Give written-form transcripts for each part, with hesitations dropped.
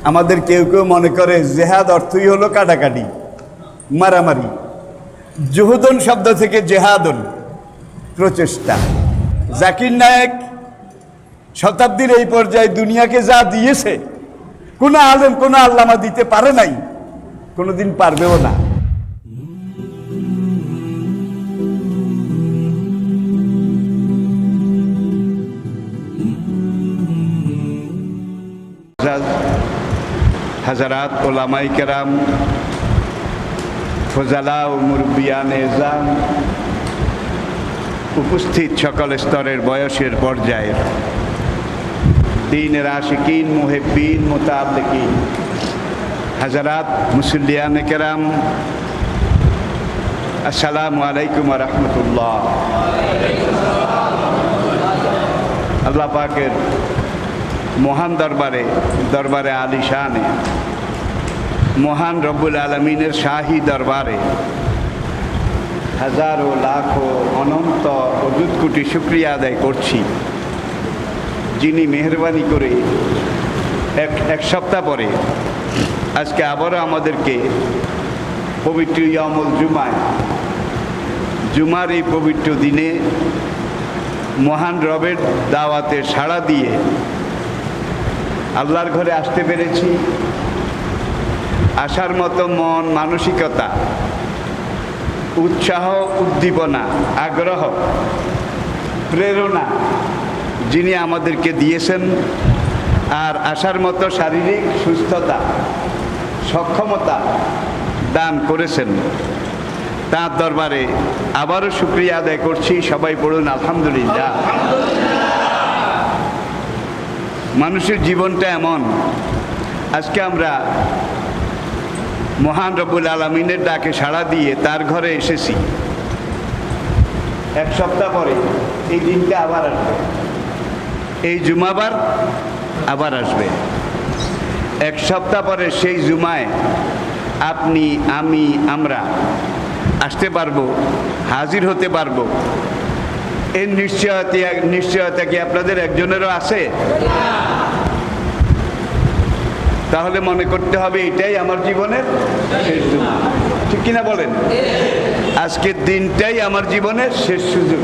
আমাদের কেউ কেউ মনে করে জেহাদ অর্থই হলো কাটাকাটি, মারামারি। জুহুদন শব্দ থেকে জেহাদন, প্রচেষ্টা। জাকির নায়েক শতাব্দীর এই পর্যায়ে দুনিয়াকে যা দিয়েছে কোনো আলেম কোনো আল্লামা দিতে পারে নাই, কোনোদিন পারবেও না। হাজারাত ওলামাই কেরাম, ফজালা ও মুরব্বিয়ান এজাম, উপস্থিত সকল স্তরের বয়সের পর্যায়ের দ্বীনের আশিকিন, মুহিব্বিন, মুতাআল্লিকিন, হাজারাত মুসল্লিয়ান কেরাম, আসসালামু আলাইকুম ওয়া রাহমাতুল্লাহ। আল্লাহ পাকের মহান দরবারে আলিশানে, মহান রব্বুল আলমিনের শাহী দরবারে হাজারো লাখো অনন্ত অযুত কোটি শুকরিয়া আদায় করছি, যিনি মেহরবানি করে এক সপ্তাহ পরে আজকে আবারও আমাদেরকে পবিত্র ইয়ামুল জুমার এই পবিত্র দিনে মহান রবের দাওয়াতে সাড়া দিয়ে আল্লাহর ঘরে আসতে পেরেছি। আসার মতো মন মানসিকতা, উৎসাহ, উদ্দীপনা, আগ্রহ, প্রেরণা যিনি আমাদেরকে দিয়েছেন, আর আসার মতো শারীরিক সুস্থতা, সক্ষমতা দান করেছেন, তার দরবারে আবারও শুকরিয়া আদায় করছি। সবাই পড়ুন আলহামদুলিল্লাহ। মানুষের জীবনটা এমন, আজকে আমরা মহান রব্বুল আলমিনের ডাকে সাড়া দিয়ে তার ঘরে এসেছি। এক সপ্তাহ পরে এই দিনটা আবার আসবে, এই জুমাবার আবার আসবে। এক সপ্তাহ পরে সেই জুমায় আপনি, আমি, আমরা আসতে পারবো, হাজির হতে পারবো। এর নিশ্চয়তা কি আপনাদের একজনেরও আছে? তাহলে মনে করতে হবে এটাই আমার জীবনের শেষ জুমা, ঠিক কিনা বলেন? আজকের দিনটাই আমার জীবনের শেষ সুযোগ।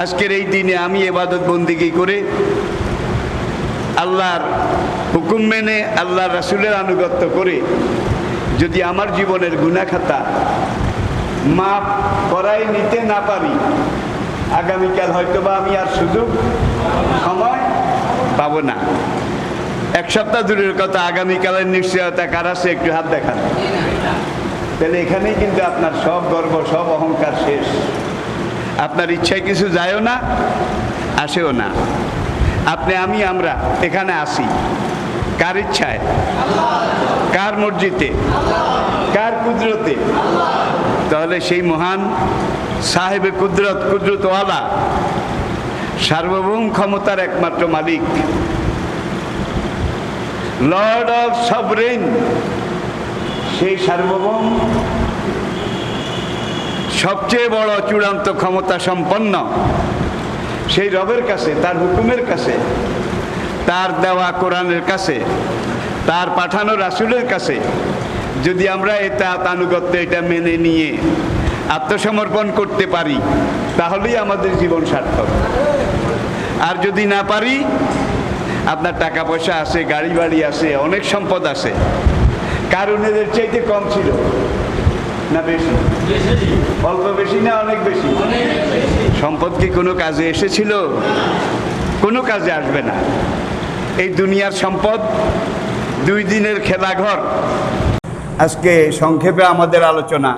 আজকের এই দিনে আমি ইবাদত বন্দেগী করে আল্লাহর হুকুম মেনে আল্লাহর রাসূলের আনুগত্য করে যদি আমার জীবনের গুনাহ খাতা মাফ করাই নিতে না পারি, আগামীকাল হয়তোবা আমি আর সুযোগ সময় পাবো না। এক সপ্তাহ দূরের কথা, আগামীকালের নিশ্চয়তা কার আছে একটু হাত দেখান। তাহলে এখানেই কিন্তু আপনার সব গর্ব, সব অহংকার শেষ। আপনার ইচ্ছায় কিছু যায়ও না, আসেও না। আপনি, আমি, আমরা এখানে আসি কার ইচ্ছায়? কার মর্জিতে? কার কুদরতে? তাহলে সেই মহান সাহেবে কুদরতওয়ালা, সার্বভৌম ক্ষমতার একমাত্র মালিক, লর্ড অফ সভরেন, সেই সার্বভৌম সবচেয়ে বড় চূড়ান্ত ক্ষমতা সম্পন্ন সেই রবের কাছে, তার হুকুমের কাছে, তার দেওয়া কোরআনের কাছে, তার পাঠানো রাসূলের কাছে যদি আমরা এটা আনুগত্য এটা মেনে নিয়ে আত্মসমর্পণ করতে পারি, তাহলেই আমাদের জীবন সার্থক। আর যদি না পারি, আপনার টাকা পয়সা আছে, গাড়ি বাড়ি আছে, অনেক সম্পদ আছে, কারুনেদের চাইতে কম ছিল না বেশি? অল্প বেশি না অনেক বেশি? সম্পদ কি কোনো কাজে এসেছিল? কোনো কাজে আসবে না। এই দুনিয়ার সম্পদ 2 দিনের খেলাঘর। আজকে সংক্ষেপে আমাদের আলোচনা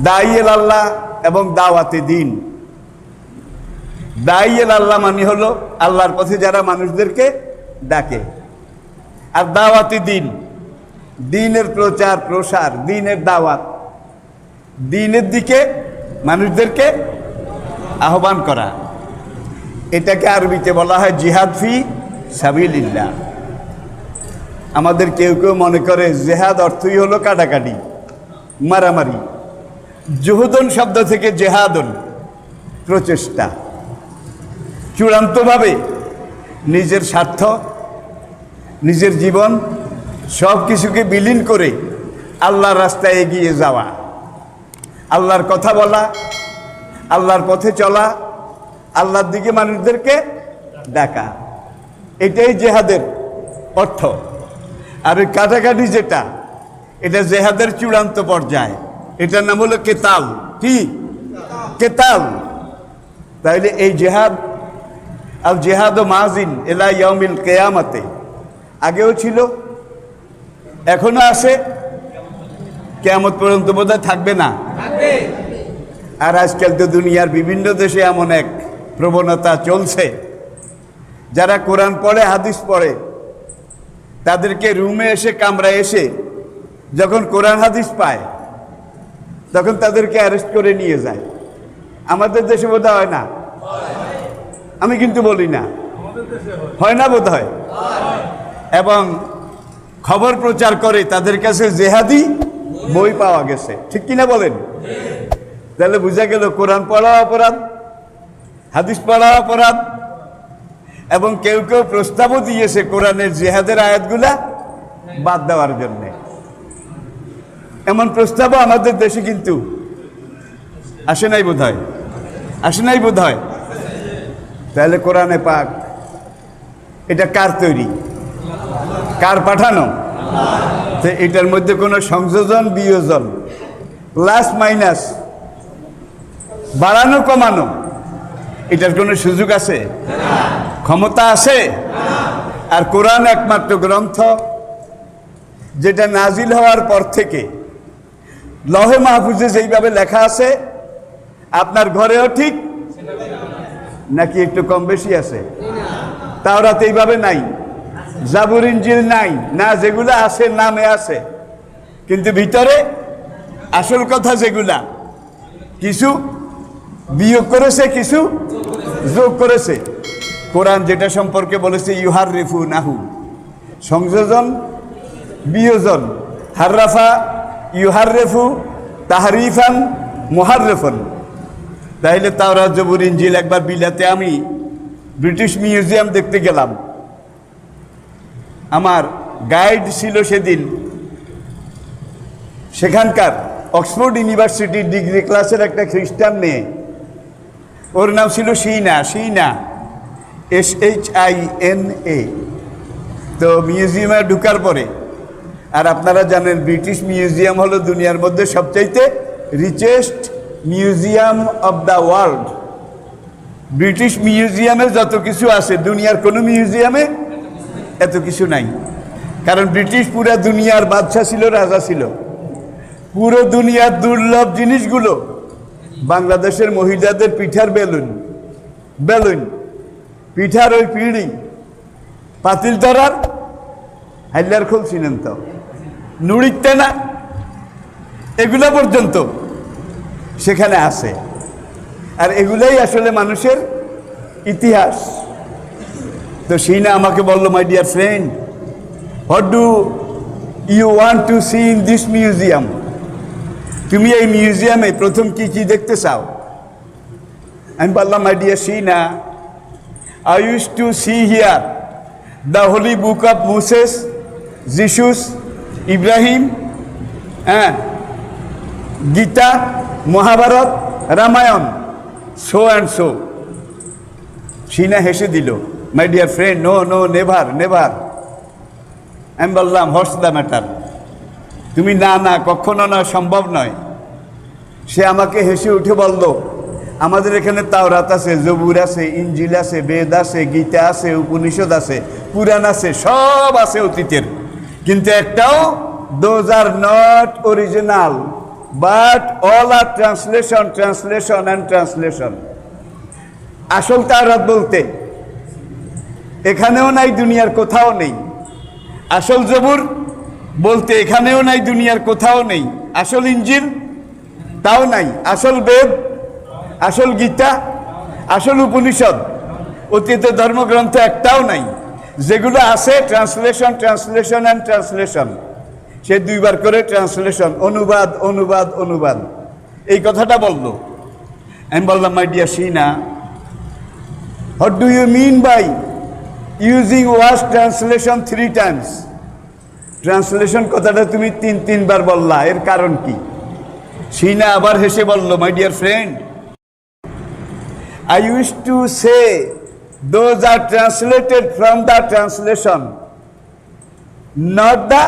দাইয়েল আল্লাহ এবং দাওয়াতে দিন। দাইয়েল আল্লাহ মানে হলো আল্লাহর পথে যারা মানুষদেরকে ডাকে, আর দাওয়াতে দিন, দিনের প্রচার প্রসার, দিনের দাওয়াত, দিনের দিকে মানুষদেরকে আহ্বান করা। এটাকে আরবিতে বলা হয় জিহাদ ফি সাবিলিল্লাহ। আমাদের কেউ কেউ মনে করে জেহাদ অর্থই হলো কাটাকাটি, মারামারি। জুহুদন শব্দ থেকে জেহাদন, প্রচেষ্টা। চূড়ান্তভাবে নিজের স্বার্থ, নিজের জীবন সব কিছুকে বিলীন করে আল্লাহর রাস্তায় এগিয়ে যাওয়া, আল্লাহর কথা বলা, আল্লাহর পথে চলা, আল্লাহর দিকে মানুষদেরকে ডাকা, এটাই জেহাদের অর্থ। আর ওই কাটাকাটি যেটা, এটা জেহাদের চূড়ান্ত পর্যায়, এটার নাম হলো কেতাল। কি কেতাল? তাইলে এই জেহাদ, আল জেহাদ ও মাজিন এলা ইয়াউমিল কিয়ামাতে, আগেও ছিল, এখনো আছে, কিয়ামত পর্যন্ত বোধহয় থাকবে না। আর আজকাল তো দুনিয়ার বিভিন্ন দেশে এমন এক প্রবণতা চলছে, যারা কোরআন পড়ে, হাদিস পড়ে, তাদেরকে রুমে এসে, কামরায় এসে যখন কোরআন হাদিস পায়, তখন তাদেরকে অ্যারেস্ট করে নিয়ে যায়। আমাদের দেশে বোধ হয় না, আমি কিন্তু বলি না, হয় না বোধ হয়। এবং খবর প্রচার করে তাদের কাছে জেহাদি বই পাওয়া গেছে, ঠিক কিনা বলেন? তাহলে বোঝা গেল কোরআন পড়া অপরাধ, হাদিস পড়া অপরাধ। এবং কেউ কেউ প্রস্তাবও দিয়েছে কোরআনের জেহাদের আয়াতগুলা বাদ দেওয়ার জন্যে। এমন প্রস্তাবও আমাদের দেশে কিন্তু আসে নাই বোধ হয়, আসে নাই বোধ হয়। তাহলে কোরআনে পাক এটা কার তৈরি, কার পাঠানো? তো এটার মধ্যে কোনো সংযোজন, বিয়োজন, প্লাস মাইনাস, বাড়ানো কমানো, এটার কোনো সুযোগ আছে? ক্ষমতা আছে? আর কোরআন একমাত্র গ্রন্থ যেটা নাজিল হওয়ার পর থেকে লহে মাহফুজে যেইভাবে লেখা আছে, আপনার ঘরেও ঠিক নাকি একটু কম বেশি আছে? তাওরাত এইভাবে নাই, জাবুর ইনজিল নাই, না যেগুলা আছে নামে আছে, কিন্তু ভিতরে আসল কথা যেগুলা, কিছু বিয়োগ করেছে, কিছু যোগ করেছে। কোরআন যেটা সম্পর্কে বলেছে ইউহাররিফু নাহু, সংযোজন, বিয়োজন, হাররাফা ইউহাররিফু তাহরিফান মুহাররিফান। তাইলে তাওরাত, জাবুর, ইনজিল একবার বিলাতে আমি ব্রিটিশ মিউজিয়াম দেখতে গেলাম। আমার গাইড ছিল সেদিন সেখানকার অক্সফোর্ড ইউনিভার্সিটির ডিগ্রি ক্লাসের একটা খ্রিস্টান মেয়ে, ওর নাম ছিল শিনা, শিনা, SHINA। তো মিউজিয়ামে ঢুকার পরে, আর আপনারা জানেন ব্রিটিশ মিউজিয়াম হলো দুনিয়ার মধ্যে সবচাইতে richest museum of the world. British মিউজিয়ামে যত কিছু আছে দুনিয়ার কোনো মিউজিয়ামে এত কিছু নাই। কারণ ব্রিটিশ পুরা দুনিয়ার বাদশা ছিল, রাজা ছিল। পুরো দুনিয়ার দুর্লভ জিনিসগুলো, বাংলাদেশের মহিলাদের পিঠার বেলুন, বেলুন পিঠার ওই পিঁড়ি, পাতিল তরার হাইলার খোল ছিলেন, তো নুড়িতে না, এগুলো পর্যন্ত সেখানে আছে। আর এগুলাই আসলে মানুষের ইতিহাস। তো শিনা আমাকে বলল, my dear friend, what do you want to see in this museum? তুমি এই মিউজিয়ামে প্রথম কি কি দেখতে চাও? আমি বললাম, my dear Sheena, I used to see here the holy book of Moses, Jesus, Ibrahim, Gita, Mahabharat, Ramayan, so and so. Shina হেসে দিল, my dear friend, no, no, never, never. আমি বললাম, what's the matter? তুমি না না, কখনো না, সম্ভব নয়। সে আমাকে হেসে উঠে বলল, আমাদের এখানে তাওরাত আছে, জবুর আছে, ইনজিল আছে, বেদ আছে, গীতা আছে, উপনিষদ আছে, পুরাণ আছে, সব আছে অতীতের, কিন্তু একটাও those are not original, but all are translation, translation and translation. আসল তাওরাত বলতে এখানেও নাই, দুনিয়ার কোথাও নেই। আসল জবুর বলতে এখানেও নাই, দুনিয়ার কোথাও নেই। আসল ইনজিল তাও নাই। আসল বেদ, আসল গীতা, আসল উপনিষদ, অতীতের ধর্মগ্রন্থ একটাও নাই। যেগুলো আছে ট্রান্সলেশন, ট্রান্সলেশন অ্যান্ড ট্রান্সলেশন। সে দুইবার করে ট্রান্সলেশন, অনুবাদ, অনুবাদ, অনুবাদ, এই কথাটা বলল। আমি বললাম, my dear Sheena, what do you mean by using was translation 3 times. Translation কথাটা তুমি তিনবার বললা, এর কারণ কি? সিনা আবার হেসে বলল, my dear friend, I used to say those are translated from the translation, not the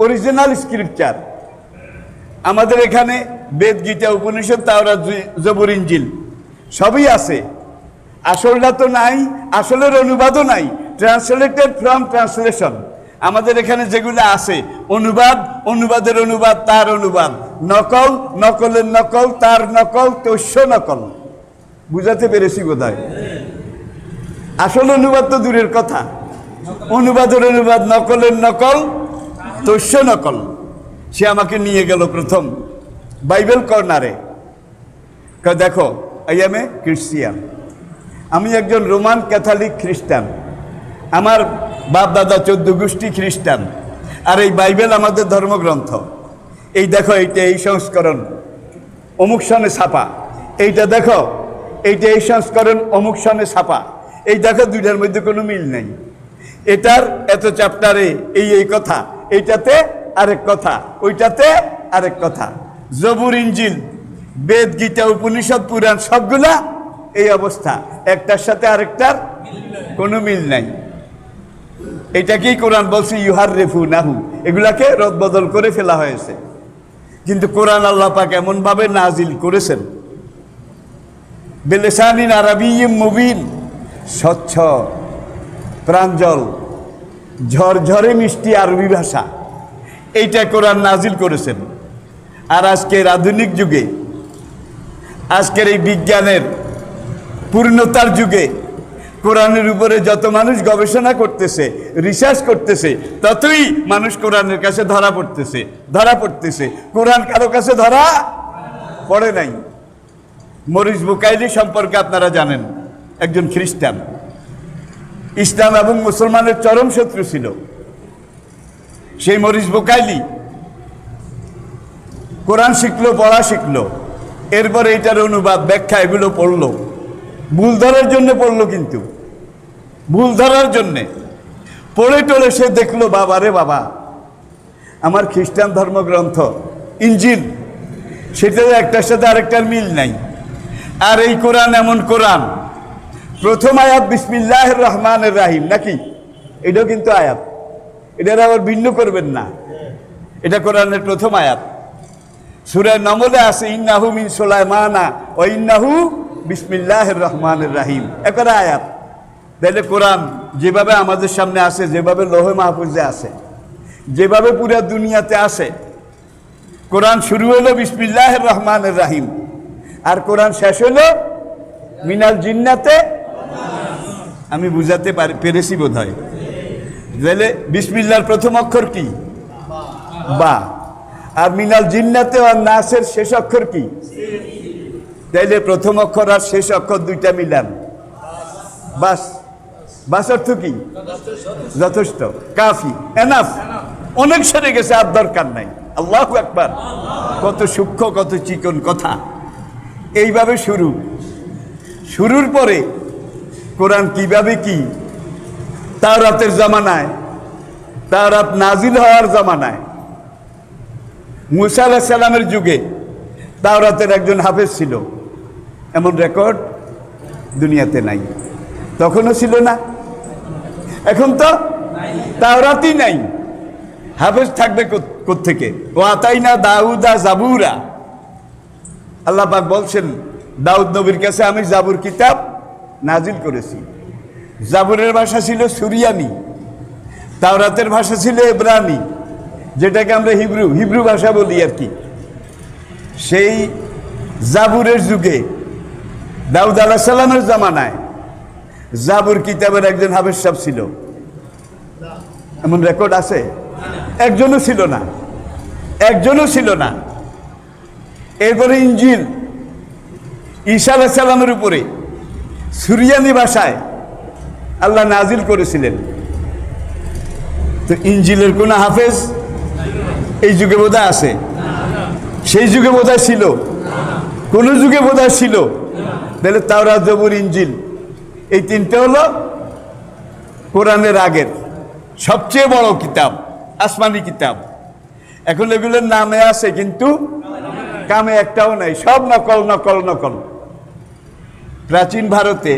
original scripture. আমাদের এখানে বেদ, গীতা, উপনিষদ, তাওরাত, জবুর, ইনজিল সবই আছে, আসলটা তো নাই, আসলের অনুবাদও নাই। Translated from translation. আমাদের এখানে যেগুলো আছে অনুবাদ, অনুবাদের অনুবাদ, তার অনুবাদ, নকল, নকলের নকল, তার নকল, তস্য নকল। বুঝাতে পেরেছি বোধহয়? আসল অনুবাদ তো দূরের কথা, অনুবাদের অনুবাদ, নকলের নকল, তস্য নকল। সে আমাকে নিয়ে গেল প্রথম বাইবেল কর্নারে। দেখো, আই এম এ ক্রিশ্চিয়ান, আমি একজন রোমান ক্যাথলিক খ্রিস্টান, আমার বাপ দাদা 14 গোষ্ঠী খ্রিস্টান, আর এই বাইবেল আমাদের ধর্মগ্রন্থ। এই দেখো, এইটা এই সংস্করণ অমুক সনে ছাপা, এইটা দেখো, এইটা এই সংস্করণ অমুক সনে ছাপা। এই দেখো, দুইটার মধ্যে কোনো মিল নেই। এটার এত চ্যাপ্টারে এই কথা, এইটাতে আরেক কথা, ওইটাতে আরেক কথা। জবুর, ইনজিল, বেদ, গীতা, উপনিষদ, পুরাণ সবগুলা এই অবস্থা, একটার সাথে আরেকটার কোনো মিল নাই। এটাকেই কোরআন বলছে ইউহার রেফু নাহু, এগুলাকে রদবদল করে ফেলা হয়েছে। কিন্তু কোরআন আল্লাহ পাক এমন ভাবে নাজিল করেছেন, বেলেসানিন আরাবিয়্যিম মুবিন, স্বচ্ছ প্রাঞ্জল ঝরঝরে মিষ্টি আরবি ভাষা, এইটা কোরআন নাজিল করেছেন। আর আজকের আধুনিক যুগে, আজকের এই বিজ্ঞানের পূর্ণতার যুগে কোরআনের উপরে যত মানুষ গবেষণা করতেছে, রিসার্চ করতেছে, ততই মানুষ কোরআনের কাছে ধরা পড়তেছে। কোরআন কারো কাছে ধরা পড়ে নাই। মরিস বুকাইলি সম্পর্কে আপনারা জানেন, একজন খ্রিস্টান, ইসলাম এবং মুসলমানের চরম শত্রু ছিল। সেই মরিস বুকাইলি কোরআন শিখলো, পড়া শিখলো, এরপরে এইটার অনুবাদ, ব্যাখ্যা এগুলো পড়লো, ভুল ধরার জন্য পড়লো, কিন্তু ভুল ধরার জন্যে পড়ে টড়ে সে দেখলো, বাবা রে বাবা, আমার খ্রিস্টান ধর্মগ্রন্থ ইনজিল, সেটার একটার সাথে আরেকটার মিল নাই। আর এই কোরআন এমন কোরআন, প্রথম আয়াত বিসমিল্লাহির রহমানির রহিম, নাকি? এটাও কিন্তু আয়াত, এটার আবার ভিন্ন করবেন না, এটা কোরআনের প্রথম আয়াত। সূরা নমলে আছে ইন্নাহু মিন সুলাইমানা ওয়া ইন্নাহু বিসমিল্লাহির রহমানির রহিম, একটা আয়াত। তাহলে কোরআন যেভাবে আমাদের সামনে আছে, যেভাবে লৌহে মাহফুজে আছে, যেভাবে পুরো দুনিয়াতে আছে, কোরআন শুরু হলো বিসমিল্লাহির রহমানির রহিম, আর কোরআন শেষ হলো মিনাল জিন্নাতে। আমি বুঝাতে পেরেছি বোধহয়? তাহলে বিসমিল্লাহর প্রথম অক্ষর কি? বা। আর মিনাল জিন্নাতে আর নাসের শেষ অক্ষর কি? তাইলে প্রথম অক্ষর আর শেষ অক্ষর দুইটা মিলান, বাস। বাস অর্থ কি? যথেষ্ট, কাফি, এনাফ। অনেক সরে গেছে, আর দরকার নাই। আল্লাহু আকবার! কত সূক্ষ্ম, কত চিকন কথা। এইভাবে শুরুর পরে কোরআন কিভাবে কি, তাওরাতের জামানায়, তাওরাত নাজিল হওয়ার জামানায়, মুসা আলাইহিস সালামের যুগে তাওরাতের একজন হাফেজ ছিল, এমন রেকর্ড দুনিয়াতে নাই। তখনও ছিল না, এখন তো তাওরাতই নাই, হাফেজ থাকবে কোত্থেকে? ও আতাইনা দাউদা জাবুরা, আল্লাহ পাক বলছেন দাউদ নবীর কাছে আমি জাবুর কিতাব নাজিল করেছি। জাবুরের ভাষা ছিল সুরিয়ানি, তাওরাতের ভাষা ছিল এব্রানি, যেটাকে আমরা হিব্রু ভাষা বলি আর কি। সেই জাবুরের যুগে, দাউদ আলাইহিস সালামের জামানায়, জাবুর কিতাবের একজন হাফেজ সাহেব ছিল, এমন রেকর্ড আছে? একজনও ছিল না। এরপরে ইনজিল ঈসা আলাইহিস সালামের উপরে সুরিয়ানি ভাষায় আল্লাহ নাজিল করেছিলেন। তো ইনজিলের কোন হাফেজ এই যুগে বোধহয় আছে? সেই যুগে বোধহয় ছিল? কোন যুগে বোধহয় ছিল? তাহলে তাওরাত, জবুর, ইনজিল এই তিনটে হলো কোরআনের আগের সবচেয়ে বড় কিতাব, আসমানি কিতাব। এখন এগুলোর নামে আছে কিন্তু কামে একটাও নাই, সব নকল নকল নকল। প্রাচীন ভারতে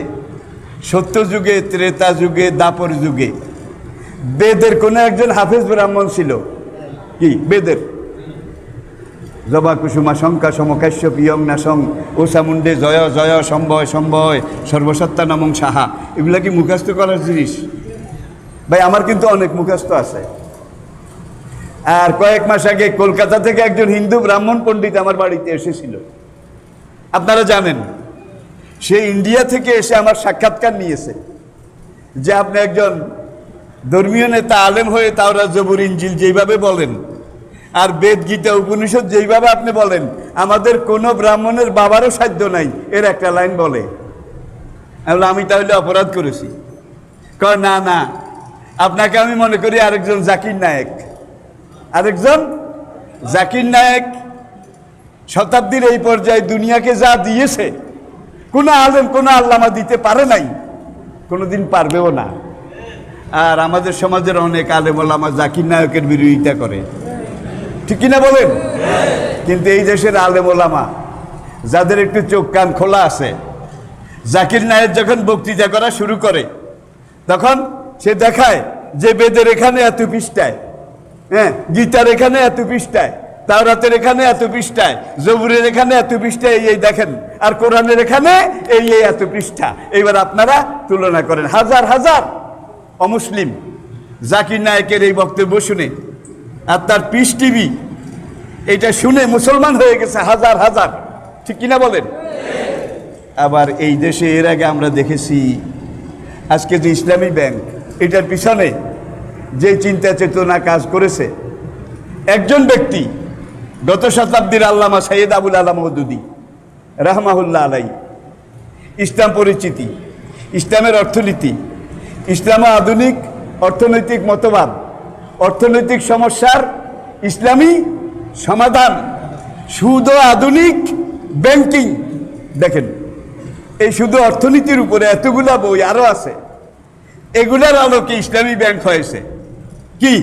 সত্যযুগে, ত্রেতা যুগে, দাপর যুগে বেদের কোন একজন হাফেজ ব্রাহ্মণ ছিল। কি বেদের? জবা কুসুমা শঙ্কা সমকাশ্যপ ইয়ং নাসং ওসামুন্ডে জয় জয় সম্ভয় সম্ভয় সর্বসত্তা নামং সাহা, এগুলা কি মুখস্থ করার জিনিস? ভাই আমার কিন্তু অনেক মুখস্থ আছে। আর কয়েক মাস আগে কলকাতা থেকে একজন হিন্দু ব্রাহ্মণ পণ্ডিত আমার বাড়িতে এসেছিল। আপনারা জানেন সে ইন্ডিয়া থেকে এসে আমার সাক্ষাৎকার নিয়েছে যে আপনি একজন ধর্মীয় নেতা, আলেম হয়ে তাওরাত জবুর ইনজিল যেইভাবে বলেন আর বেদ গীতা উপনিষদ যেইভাবে আপনি বলেন, আমাদের কোনো ব্রাহ্মণের বাবারও সাধ্য নাই এর একটা লাইন বলে। আমি তাহলে অপরাধ করেছি? কয় না না, আপনাকে আমি মনে করি আরেকজন জাকির নায়েক। আরেকজন জাকির নায়েক শতাব্দীর এই পর্যায়ে দুনিয়াকে যা দিয়েছে কোনো আলেম কোনো আল্লামা দিতে পারে নাই, কোনোদিন পারবেও না। আর আমাদের সমাজের অনেক আলেম ওলামা জাকির নায়কের বিরোধিতা করে, ঠিক কিনা বলেন? কিন্তু এই দেশের আলেম ওলামা যাদের একটু চোখ কান খোলা আছে, জাকির নায়েক যখন বক্তৃতা করা শুরু করে তখন সে দেখায় যে বেদের এখানে এত পৃষ্ঠায়, হ্যাঁ, গীতার এখানে এত পৃষ্ঠায়, তাওরাতের এখানে এত পৃষ্ঠায়, জবুরের এখানে এত পৃষ্ঠায়, এই দেখেন, আর কোরআনের এখানে এই এত পৃষ্ঠা। এইবার আপনারা তুলনা করেন। হাজার হাজার অমুসলিম জাকির নায়েকের এই বক্তব্য শুনে আর তার পিস টিভি এটা শুনে মুসলমান হয়ে গেছে হাজার হাজার, ঠিক কিনা বলেন? আবার এই দেশে এর আগে আমরা দেখেছি আজকে যে ইসলামী ব্যাংক, এটার পিছনে যে চিন্তা চেতনা কাজ করেছে একজন ব্যক্তি, গত শতাব্দীর আল্লামা সৈয়দ আবুল আলা মওদুদী রাহমাহুল্লাহ আলাই। ইসলাম পরিচিতি, ইসলামের অর্থনীতি, ইসলাম আধুনিক অর্থনৈতিক মতবাদ, অর্থনৈতিক সমস্যার ইসলামী সমাধান, সুদ ও আধুনিক ব্যাংকিং। দেখেন, এই শুধু অর্থনীতির উপরে এতগুলা বই আরো আছে, এগুলার আলোকে ইসলামী ব্যাংক হয়েছে। কি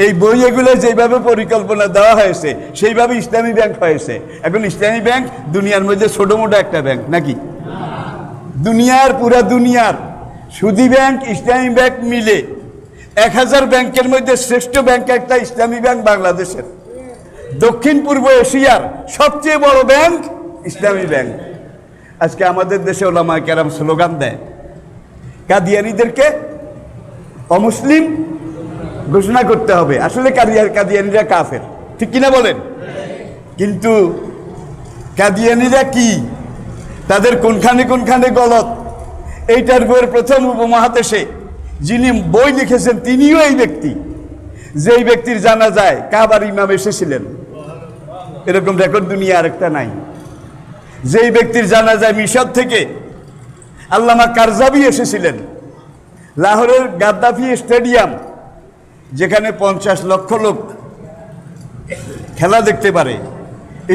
এই বই এগুলো যেভাবে পরিকল্পনা দেওয়া হয়েছে সেইভাবে ইসলামী ব্যাংক হয়েছে। এখন ইসলামী ব্যাংক দুনিয়ার মধ্যে ছোট মোটো একটা ব্যাংক নাকি? দুনিয়ার পুরা দুনিয়ার সুদী ব্যাংক ইসলামী ব্যাংক মিলে 1000 ব্যাংকের মধ্যে শ্রেষ্ঠ ব্যাংক একটা ইসলামী ব্যাংক বাংলাদেশের। দক্ষিণ পূর্ব এশিয়ার সবচেয়ে বড় ব্যাংক ইসলামী ব্যাংক। আজকে আমাদের দেশে ওলামায়ে কেরাম স্লোগান দেয় কাদিয়ানীদেরকে অমুসলিম ঘোষণা করতে হবে। আসলে কাদিয়ানীরা কাফের, ঠিক কিনা বলেন? কিন্তু কাদিয়ানীরা কি, তাদের কোনখানে কোনখানে গলত, এইটার বইয়ের প্রথম উপমহাদেশে যিনি বই লিখেছেন তিনিও এই ব্যক্তি, যেই ব্যক্তির জানা যায় কাবার ইমাম এসেছিলেন, এরকম রেকর্ড দুনিয়া আরেকটা নাই। যেই ব্যক্তির জানা যায় মিশর থেকে আল্লামা কারজাবি এসেছিলেন, লাহোরের গাদ্দাফি স্টেডিয়াম যেখানে 50 লক্ষ লোক খেলা দেখতে পারে,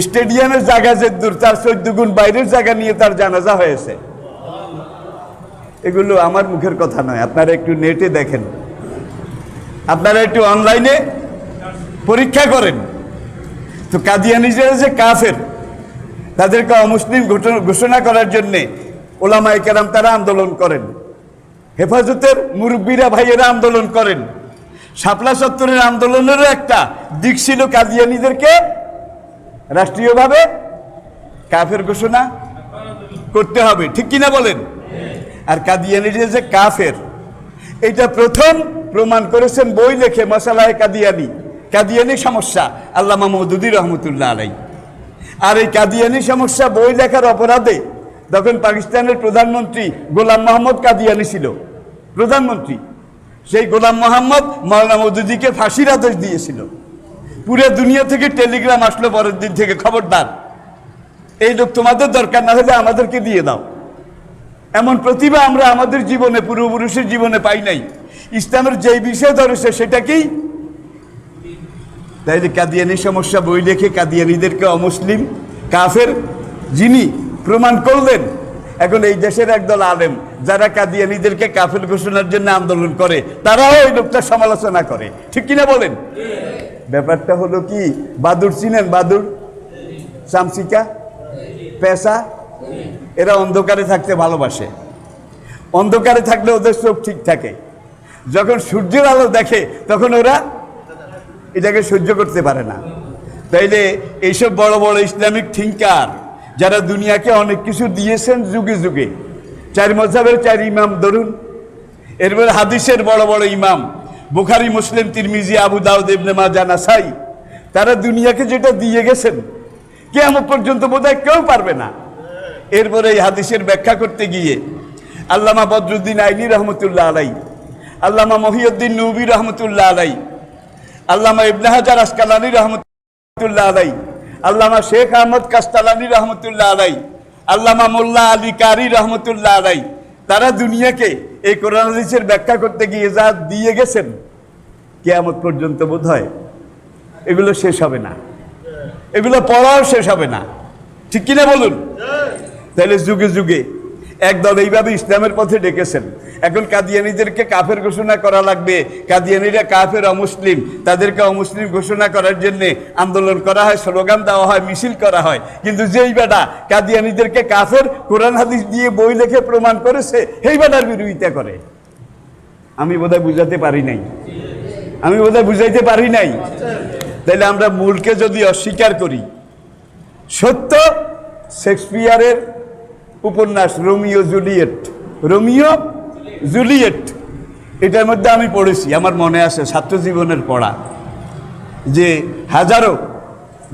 স্টেডিয়ামের জায়গা যে দূর তার 14 গুণ বাইরের জায়গা নিয়ে তার জানাজা হয়েছে। এগুলো আমার মুখের কথা নয়, আপনারা একটু নেটে দেখেন, আপনারা একটু অনলাইনে পরীক্ষা করেন। তো কাদিয়ানীরা যে কাফের, তাদেরকে অমুসলিম ঘোষণা করার জন্যে ওলামায়ে কেরাম তারা আন্দোলন করেন, হেফাজতের মুরব্বীরা ভাইয়েরা আন্দোলন করেন। শাপলা চত্বরের আন্দোলনেরও একটা দিক ছিল কাদিয়ানীদেরকে রাষ্ট্রীয়ভাবে কাফের ঘোষণা করতে হবে, ঠিক কিনা বলেন? আর কাদিয়ানীরা যে কাফের এটা প্রথম প্রমাণ করেছেন বই লেখে মাসালায়ে কাদিয়ানী, কাদিয়ানী সমস্যা, আল্লামা মওদুদী রহমতুল্লাহ আলাই। আর এই কাদিয়ানী সমস্যা বই লেখার অপরাধে তখন পাকিস্তানের প্রধানমন্ত্রী গোলাম মোহাম্মদ কাদিয়ানী ছিল প্রধানমন্ত্রী। সেই গোলাম মোহাম্মদ মাওলানা মওদুদীকে ফাঁসির আদেশ দিয়েছিল। পুরো দুনিয়া থেকে টেলিগ্রাম আসলো পরের দিন থেকে, খবরদার এই লোক তোমাদের দরকার না হলে আমাদেরকে দিয়ে দাও। এমন প্রতিভা আমরা আমাদের জীবনে, পূর্বপুরুষের জীবনে পাই নাই। ইসলামের যেই বিষয় ধরেছে সেটাকেই, তাই কাদিয়ানী সমস্যা বই লেখে কাদিয়ানীদেরকে অমুসলিম কাফের যিনি প্রমাণ করলেন। এখন এই দেশের একদল আলেম যারা কাদিয়ানীদেরকে কাফের ঘোষণার জন্য আন্দোলন করে তারাও ওই লোকটার সমালোচনা করে, ঠিক কিনা বলেন? ব্যাপারটা হলো কি, বাদুর চিনেন? বাদুর, চামচিকা, পেশা, এরা অন্ধকারে থাকতে ভালোবাসে। অন্ধকারে থাকলে ওদের চোখ ঠিক থাকে, যখন সূর্যের আলো দেখে তখন ওরা এটাকে সহ্য করতে পারে না। তাইলে এইসব বড় বড় ইসলামিক থিঙ্কার যারা দুনিয়াকে অনেক কিছু দিয়েছেন যুগে যুগে, 4 মাযহাবের 4 ইমাম ধরুন, এরপরে হাদিসের বড় বড় ইমাম বুখারী, মুসলিম, তিরমিজি, আবু দাউদ, ইবনে মাজাহ, নাসাই, তারা দুনিয়াকে যেটা দিয়ে গেছেন কিয়ামত পর্যন্ত বোধহয় কেউ পারবে না। এরপরে এই হাদিসের ব্যাখ্যা করতে গিয়ে আল্লামা বদরুদ্দিন আইনি রহমতুল্লাহ আলাই, আল্লামা মহিউদ্দিন নবী রহমতুল্লাহ আলাই, আল্লামা ইবনে হাজার আসকালানি রহমতুল্লাহ আলাই, আল্লামা শেখ আহমদ কাস্তালানি রহমতুল্লাহ আলাই, আল্লামা মোল্লা আলী কারি রহমতুল্লাহ আলাই, তারা দুনিয়াকে এই কোরআন হাদিসের ব্যাখ্যা করতে গিয়ে যা দিয়ে গেছেন কিয়ামত পর্যন্ত বোধহয় এগুলো শেষ হবে না, এগুলো পড়াও শেষ হবে না, ঠিক কিনা বলুন? তাহলে যুগে যুগে একদল এইভাবে ইসলামের পথে ডেকেছেন। এখন কাদিয়ানীদেরকে কাফের ঘোষণা করা লাগবে, কাদিয়ানীরা কাফের, অমুসলিম, তাদেরকে অমুসলিম ঘোষণা করার জন্য আন্দোলন করা হয়, স্লোগান দেওয়া হয়, মিছিল করা হয়। কিন্তু যেই বেটা কাদিয়ানীদেরকে কাফের কোরআন হাদিস দিয়ে বই লিখে প্রমাণ করেছে, সেই বেটার বিরোধিতা করে। আমি বোধহয় বুঝাতে পারি নাই, আমি বোধহয় বুঝাইতে পারি নাই। তাইলে আমরা মূলকে যদি অস্বীকার করি, সত্য শেক্সপিয়ারের উপন্যাস রোমিও জুলিয়েট, রোমিও জুলিয়েট, এটার মধ্যে আমি পড়েছি, আমার মনে আছে ছাত্র জীবনের পড়া, যে হাজারো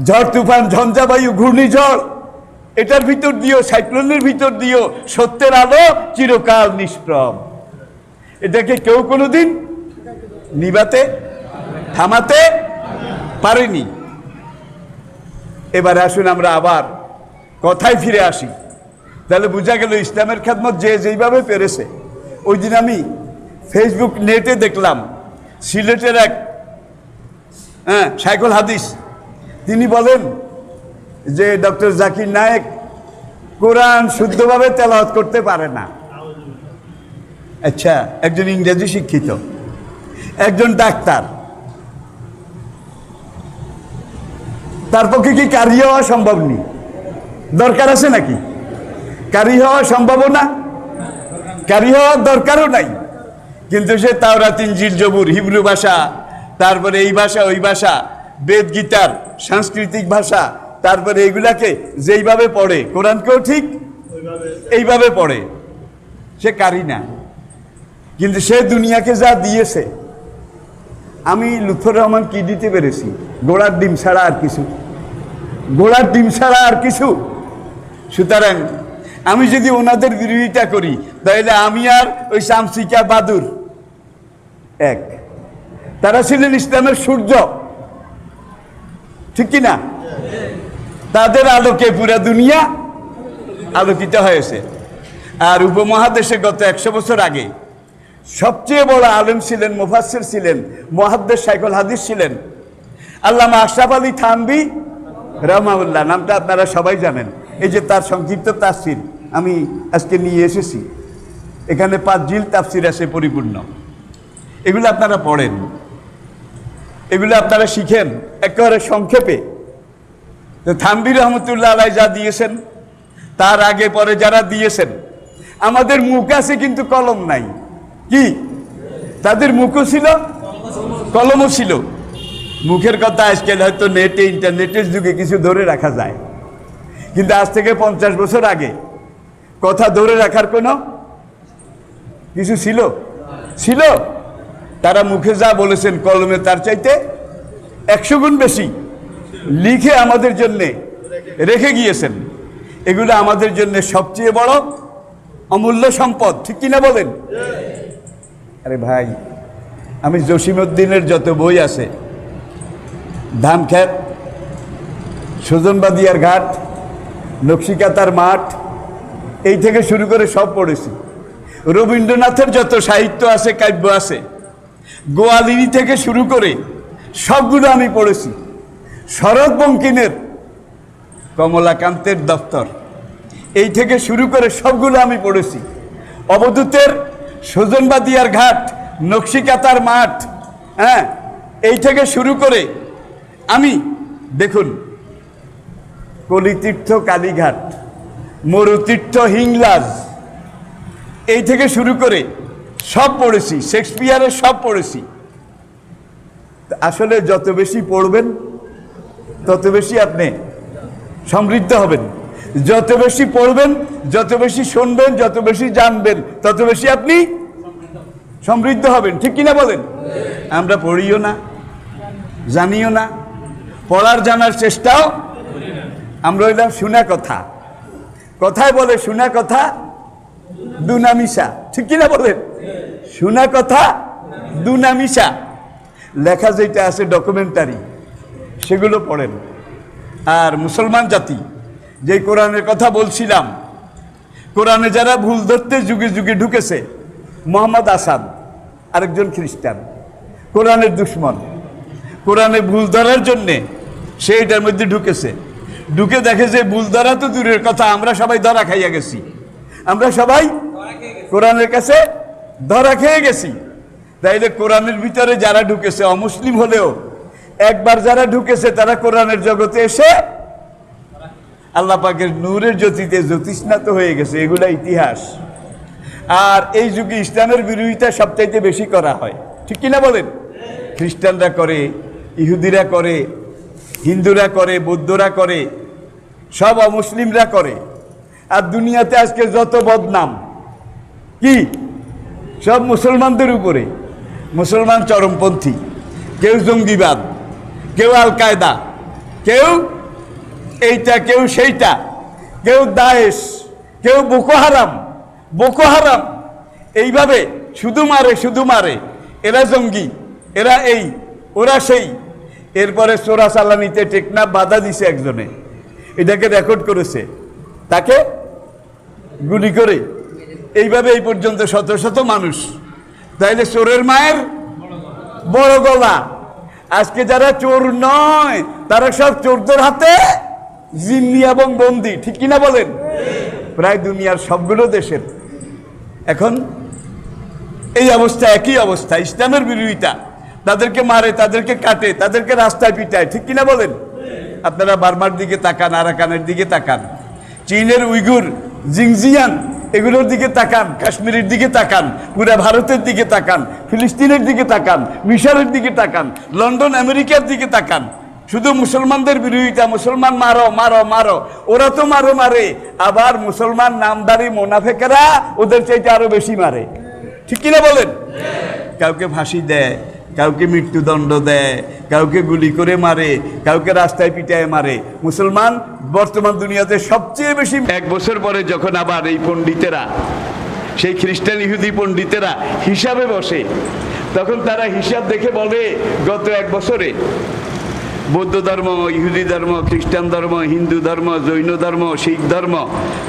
ঝড় তুফান, ঝঞ্ঝাবায়ু, ঘূর্ণিঝড়, এটার ভিতর দিয়েও, সাইক্লোনের ভিতর দিয়েও সত্যের আলো চিরকাল নিষ্প্রভ। এটাকে কেউ কোনোদিন নিভাতে, থামাতে পারেনি। এবারে আসুন আমরা আবার কথায় ফিরে আসি। তাহলে বোঝা গেল ইসলামের খেদমত যে যেইভাবে পেরেছে। ওই দিন আমি ফেসবুক নেটে দেখলাম সিলেটের এক শাইখুল হাদিস, তিনি বলেন যে ডক্টর জাকির নায়েক কোরআন শুদ্ধভাবে তেলাওয়াত করতে পারে না। আচ্ছা, একজন ইংরেজি শিক্ষিত, একজন ডাক্তার, তার পক্ষে কি কারি হওয়া সম্ভব নেই? দরকার আছে নাকি? কারি হওয়া সম্ভাবনা, কারি হওয়ার দরকারও নাই। কিন্তু সে তাওরাত, ইনজিল, জবুর, হিব্রু ভাষা, তারপরে এই ভাষা, ওই ভাষা, বেদ, গীতার সাংস্কৃতিক ভাষা, তারপরে এইগুলাকে যেইভাবে পড়ে, কোরআনকেও ঠিক এইভাবে পড়ে। সে কারি না, কিন্তু সে দুনিয়াকে যা দিয়েছে, আমি লুৎফর রহমান কি দিতে পেরেছি? ঘোড়ার ডিম ছাড়া আর কিছু, ঘোড়ার ডিম ছাড়া আর কিছু। সুতরাং আমি যদি ওনাদের বিরোধিতা করি, তাহলে আমি আর ওই চামচিকা বাদুর এক। তারা ছিলেন ইসলামের সূর্য, ঠিক কিনা? তাদের আলোকে পুরা দুনিয়া আলোকিত হয়েছে। আর উপমহাদেশে গত 100 বছর আগে সবচেয়ে বড় আলেম ছিলেন, মুফাসসির ছিলেন, মুহাদ্দিস, শাইখুল হাদিস ছিলেন আল্লামা আশরাফ আলী থানভী রাহমাহুল্লাহ। নামটা আপনারা সবাই জানেন। এই যে তার সংক্ষিপ্ত তাফসির আমি আজকে নিয়ে এসেছি, এখানে 5 জিলদ তাফসির আছে পরিপূর্ণ। এগুলো আপনারা পড়েন, এগুলো আপনারা শিখেন একেবারে সংক্ষেপে। তো থানভী রহমতুল্লাহ আলাইহি যা দিয়েছেন, তার আগে পরে যারা দিয়েছেন, আমাদের মুখ আছে কিন্তু কলম নাই। কি? তাদের মুখও ছিল, কলমও ছিল। মুখের কথা আজকাল হয়তো নেটে, ইন্টারনেটের যুগে কিছু ধরে রাখা যায়, কিন্তু আজ থেকে 50 বছর আগে কথা ধরে রাখার কোনো কিছু ছিল? ছিল। তারা মুখে যা বলেছেন, কলমে তার চাইতে 100 গুণ বেশি লিখে আমাদের জন্য রেখে গিয়েছেন। এগুলো আমাদের জন্য সবচেয়ে বড় অমূল্য সম্পদ, ঠিক কিনা বলেন? আরে ভাই, আমি জসিমউদ্দিনের যত বই আছে, ধানক্ষেত, সুজনবাদিয়ার ঘাট, নকশিকাতার মাঠ, এই থেকে শুরু করে সব পড়েছি। রবীন্দ্রনাথের যত সাহিত্য আছে, কাব্য আছে, গোয়ালিনী থেকে শুরু করে সবগুলো আমি পড়েছি। শরৎ বঙ্কিমের কমলাকান্তের দফতর, এই থেকে শুরু করে সবগুলো আমি পড়েছি। অবধূতের সুজনবাদিয়ার ঘাট, নকশিকাতার মাঠ, হ্যাঁ, এই থেকে শুরু করে আমি দেখুন কলিতীর্থ কালীঘাট, মরুতীর্থ হিংলাজ, এই থেকে শুরু করে সব পড়েছি, শেক্সপিয়ারের সব পড়েছি। আসলে যত বেশি পড়বেন তত বেশি আপনি সমৃদ্ধ হবেন, যত বেশি পড়বেন, যত বেশি শুনবেন, যত বেশি জানবেন, তত বেশি আপনি সমৃদ্ধ হবেন। ঠিক কিনা বলেন? আমরা পড়িও না, জানিও না, পড়ার জানার চেষ্টাও আমরা হইলাম শোনা কথা। কথায় বলে শোনা কথা দুনামিশা। ঠিক কিনা বলেন? শোনা কথা দুনামিশা। লেখা যেটা আছে ডকুমেন্টারি, সেগুলো পড়েন। আর মুসলমান জাতি, যে কোরআনের কথা বলছিলাম, কোরআনে যারা ভুল ধরতে যুগে যুগে ঢুকেছে, মোহাম্মদ আসাদ আরেকজন খ্রিস্টান, কোরআনের দুশ্মন, কোরআনে ভুল ধরার জন্যে সে এটার মধ্যে ঢুকেছে। ঢুকে দেখে যে ভুল ধরা তো দূরের কথা, আমরা সবাই ধরা খাইয়া গেছি, আমরা সবাই কোরআনের কাছে ধরা খেয়ে গেছি। তাইলে কোরআনের ভিতরে যারা ঢুকেছে, অমুসলিম হলেও একবার যারা ঢুকেছে, তারা কোরআনের জগতে এসে আল্লাহ পাকের নূরের জ্যোতিতে জ্যোতিষ্ণাত হয়ে গেছে। এগুলা ইতিহাস। আর এই যুগে ইসলামের বিরোধিতা সবচাইতে বেশি করা হয়। ঠিক কিনা বলেন? খ্রিস্টানরা করে, ইহুদিরা করে, হিন্দুরা করে, বৌদ্ধরা করে, সব অমুসলিমরা করে। আর দুনিয়াতে আজকে যত বদনাম কি, সব মুসলমানদের উপরে। মুসলমান চরমপন্থী, কেউ জঙ্গিবাদ, কেউ আল কায়দা, কেউ এইটা, কেউ সেইটা, কেউ দায়েশ, কেউ বোকো হারাম, বোকো হারাম, এইভাবে শুধু মারে, শুধু মারে। এরা জঙ্গি, এরা এই, ওরা সেই। এরপরে চোরা চালানিতে টেকনাফ বাধা দিছে একজনে, এটাকে রেকর্ড করেছে, তাকে গুলি করে। এইভাবে এই পর্যন্ত শত শত মানুষ। তাইলে চোরের মায়ের বড় গলা। আজকে যারা চোর নয়, তারা সব চোরদের হাতে জিম্মি এবং বন্দি। ঠিক কিনা বলেন? প্রায় দুনিয়ার সবগুলো দেশের এখন এই অবস্থা, একই অবস্থা। ইসলামের বিরোধিতা, তাদেরকে মারে, তাদেরকে কাটে, তাদেরকে রাস্তায় পিটায়। ঠিক কিনা বলেন? আপনারা বার্মার দিকে তাকান, আরাকানের দিকে তাকান, চীনের উইগুর, জিনজিয়াং, এগুলোর দিকে তাকান, কাশ্মীরের দিকে তাকান, পুরা ভারতের দিকে তাকান, ফিলিস্তিনের দিকে তাকান, মিশরের দিকে তাকান, লন্ডন আমেরিকার দিকে তাকান। শুধু মুসলমানদের বিরোধিতা, মুসলমান মারো মারো মারো। ওরা তো মারো মারে, আবার মুসলমান নামদারি মোনাফেকেরা ওদের চাইতে আরো বেশি মারে। ঠিক কিনা বলেন? কাউকে ফাঁসি দেয়, কাউকে মৃত্যুদণ্ড দেয়, কাউকে গুলি করে মারে, কাউকে রাস্তায় পিটায় মারে। মুসলমান বর্তমান দুনিয়াতে সবচেয়ে বেশি। এক বছর পরে যখন আবার এই পণ্ডিতেরা, সেই খ্রিস্টান ইহুদি পণ্ডিতেরা হিসাবে বসে, তখন তারা হিসাব দেখে বলে গত এক বছরে বৌদ্ধ ধর্ম, ইহুদি ধর্ম, খ্রিস্টান ধর্ম, হিন্দু ধর্ম, জৈন ধর্ম, শিখ ধর্ম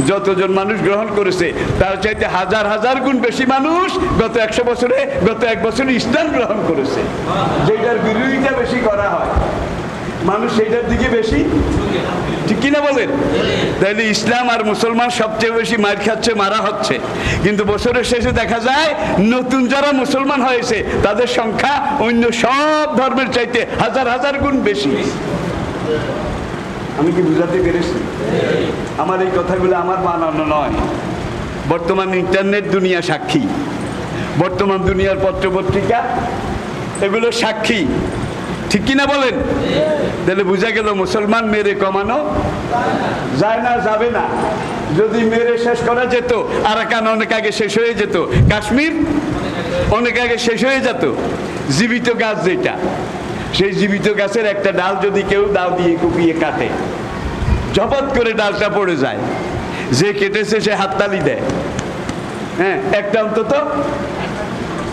যতজন মানুষ গ্রহণ করেছে, তার চাইতে হাজার হাজার গুণ বেশি মানুষ গত 100 বছরে, গত এক বছরে ইসলাম গ্রহণ করেছে। যেটার বিরোধিতা বেশি করা হয়, মানুষ সেটার দিকে বেশি। ঠিক কিনা বলেন? তাইলে ইসলাম আর মুসলমান সবচেয়ে বেশি মার খাচ্ছে, মারা হচ্ছে। কিন্তু বছরের শেষে দেখা যায় নতুন যারা মুসলমান হয়েছে, তাদের সংখ্যা অন্য সব ধর্মের চাইতে হাজার হাজার গুণ বেশি। আমি কি বুঝাতে পেরেছি? আমার এই কথাগুলো আমার বানানো নয়, বর্তমান ইন্টারনেট দুনিয়া সাক্ষী, বর্তমান দুনিয়ার পত্রপত্রিকা এগুলো সাক্ষী। ঠিক কিনা বলেন? তাহলে বোঝা গেল মুসলমান মেরে কমানো যায় না, যাবে না। যদি মেরে শেষ করা যেত, আরাকান অনেক আগে শেষ হয়ে যেত, কাশ্মীর অনেক আগে শেষ হয়ে যেত। জীবিত গাছ যেটা, সেই জীবিত গাছের একটা ডাল যদি কেউ দাও দিয়ে কুপিয়ে কাটে, ঝপাত করে ডালটা পড়ে যায়, যে কেটেছে সে হাততালি দেয়। হ্যাঁ, একটা অন্তত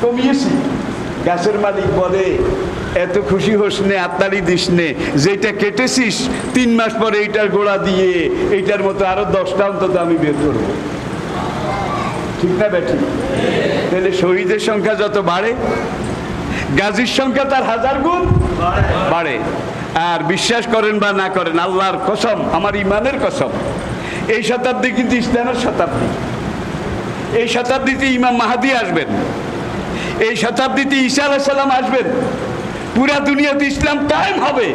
কমিয়েছি। গাছের মালিক বলে এত খুশি হোস নে, হাততালি দিস নে, যেটা কেটেছিস 3 মাস পরে এইটার গোড়া দিয়ে এইটার মতো আরো 10টা অন্তত আমি বের করবো। ঠিক না বেঠিক? তাহলে শহীদের সংখ্যা যত বাড়ে, গাজীর সংখ্যা তার 1000 গুণ বাড়ে। আর বিশ্বাস করেন বা না করেন, আল্লাহর কসম, আমার ইমানের কসম, এই শতাব্দী কিন্তু ইসলামের শতাব্দী। এই শতাব্দীতে ইমাম মাহাদি আসবেন, এই শতাব্দীতে ঈসা আলাইহিস সালাম আসবেন, পুরা দুনিয়াতে ইসলাম কায়েম হবে।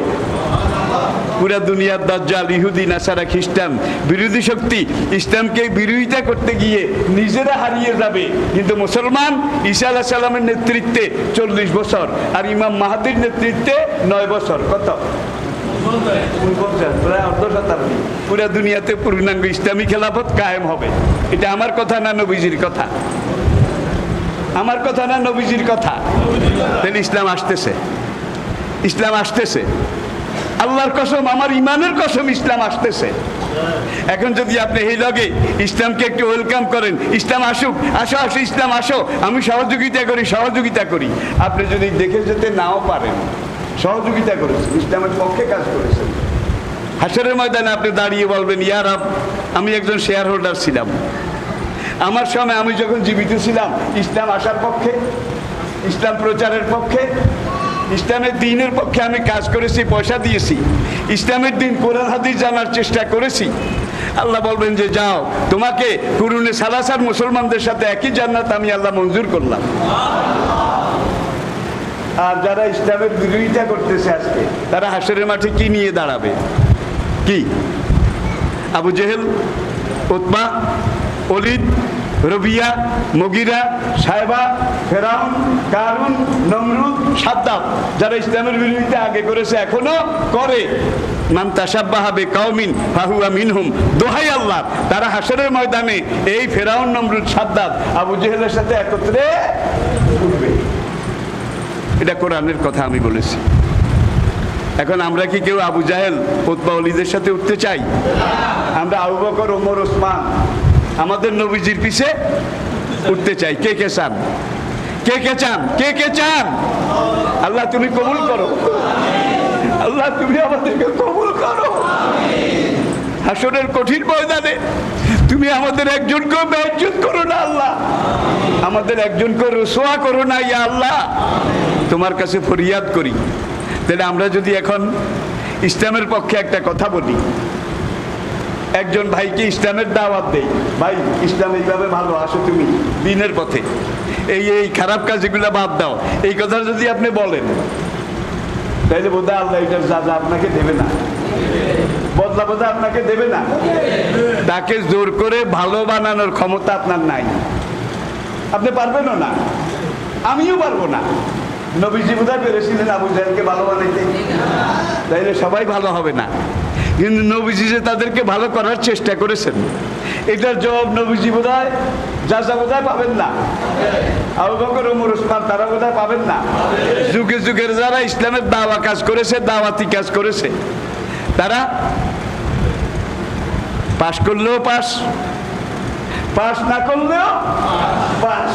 পুরা দুনিয়ার দাজ্জাল, ইহুদি, নাসারা, খ্রিস্টান বিরোধী শক্তি ইসলামকে বিরোধিতা করতে গিয়ে নিজেরা হারিয়ে যাবে, কিন্তু মুসলমান ঈসা আলাইহিস সালামের নেতৃত্বে 40 বছর আর ইমাম মাহাদির নেতৃত্বে 9 বছর, কত প্রায় অর্ধ শতাব্দী পুরা দুনিয়াতে পূর্ণাঙ্গ ইসলামী খেলাফত কায়েম হবে। এটা আমার কথা না নবীজির কথা? আমার কথা না নবীজির কথা? তাহলে ইসলাম আসতেছে, ইসলাম আসতেছে, আল্লাহর কসম, আমার ইমানের কসম, ইসলাম আসতেছে। এখন যদি আপনি এই লগে ইসলামকে একটু ওয়েলকাম করেন, ইসলাম আসুক, আসো আসো ইসলাম আসো, আমি সহযোগিতা করি, সহযোগিতা করি, আপনি যদি দেখে যেতে নাও পারেন, সহযোগিতা করেছেন, ইসলামের পক্ষে কাজ করেছেন, হাসরের ময়দানে আপনি দাঁড়িয়ে বলবেন, ইয়া রব, আমি একজন শেয়ার হোল্ডার ছিলাম, আমার সময় আমি যখন জীবিত ছিলাম ইসলাম আসার পক্ষে, ইসলাম প্রচারের পক্ষে, ইসলামের দ্বীনের পক্ষে আমি কাজ করেছি, পয়সা দিয়েছি, ইসলামের দ্বীন কোরআন হাদিস জানার চেষ্টা করেছি। আল্লাহ বলবেন যে যাও, তোমাকে কুরুনে সালাসার মুসলমানদের সাথে একই জান্নাত আমি আল্লাহ মঞ্জুর করলাম। আর যারা ইসলামের বিরোধিতা করতেছে আজকে, তারা হাসরের মাঠে কি নিয়ে দাঁড়াবে? কি? আবু জেহেল, উতবা, ওলিদ, রবিয়া, মুগিরা, সাহেবা, ফেরাউন, কারুন, নমরুদ, সাদ্দাত, যারা ইসলামের বিরোধিতা আগে করেছে, এখনো করে। মান তাশাব্বাহা বিকাউমিন ফাহুয়া মিনহুম, দোহাই আল্লাহ, তারা হাসরের ময়দানে এই ফেরাউন, নমরুদ, সাদ্দাত, আবু জেহেলের সাথে একত্রে উঠবে। এটা কোরআনের কথা আমি বলেছি। এখন আমরা কি কেউ আবু জাহেল, উতবা, ওলিদের সাথে উঠতে চাই? আমরা আবু বকর, ওমর, ওসমান, আমাদের নবীজির পিছে উঠতে চাই। কে কে চান? কে কে চান? কে কে চান? আল্লাহ তুমি কবুল করো, আল্লাহ তুমি আমাদেরকে কবুল করো। হাসরের কঠিন ময়দানে তুমি আমাদের একজনকেও বেইজ্জত করো না আল্লাহ, আমাদের একজনকে রসোয়া করো না ইয়া আল্লাহ, তোমার কাছে ফরিয়াদ করি। তাহলে আমরা যদি এখন ইসলামের পক্ষে একটা কথা বলি, একজন ভাইকে ইসলামের দাওয়াত দেই, ভাই ইসলাম এইভাবে ভালো, আসো তুমি দ্বীনের পথে, এই এই খারাপ কাজ এগুলো বাদ দাও, এই কথা যদি আপনি বলেন, তাইলে বোধহয় আল্লাহ এটার যা আপনাকে দেবে না, বদলা বোধহয় আপনাকে দেবে না। তাকে জোর করে ভালো বানানোর ক্ষমতা আপনার নাই, আপনি পারবেনও না, আমিও পারবো না। নবীজি বোধহয় পেরেছিলেন আবু জাহেলকে ভালো বানাইতে, তাইলে সবাই ভালো হবে না, কিন্তু নবীজি যে তাদেরকে ভালো করার চেষ্টা করেছেন, এটার জবাব নবীজি বোধহয় যা বোধহয় পাবেন না। আবু বকর, ওমর, ওসমান তারা বোধহয় পাবেন না। যুগে যুগের যারা ইসলামের দাওয়া কাজ করেছে, দাওয়াতি কাজ করেছে, তারা পাস করলেও পাস, পাস না করলেও পাস।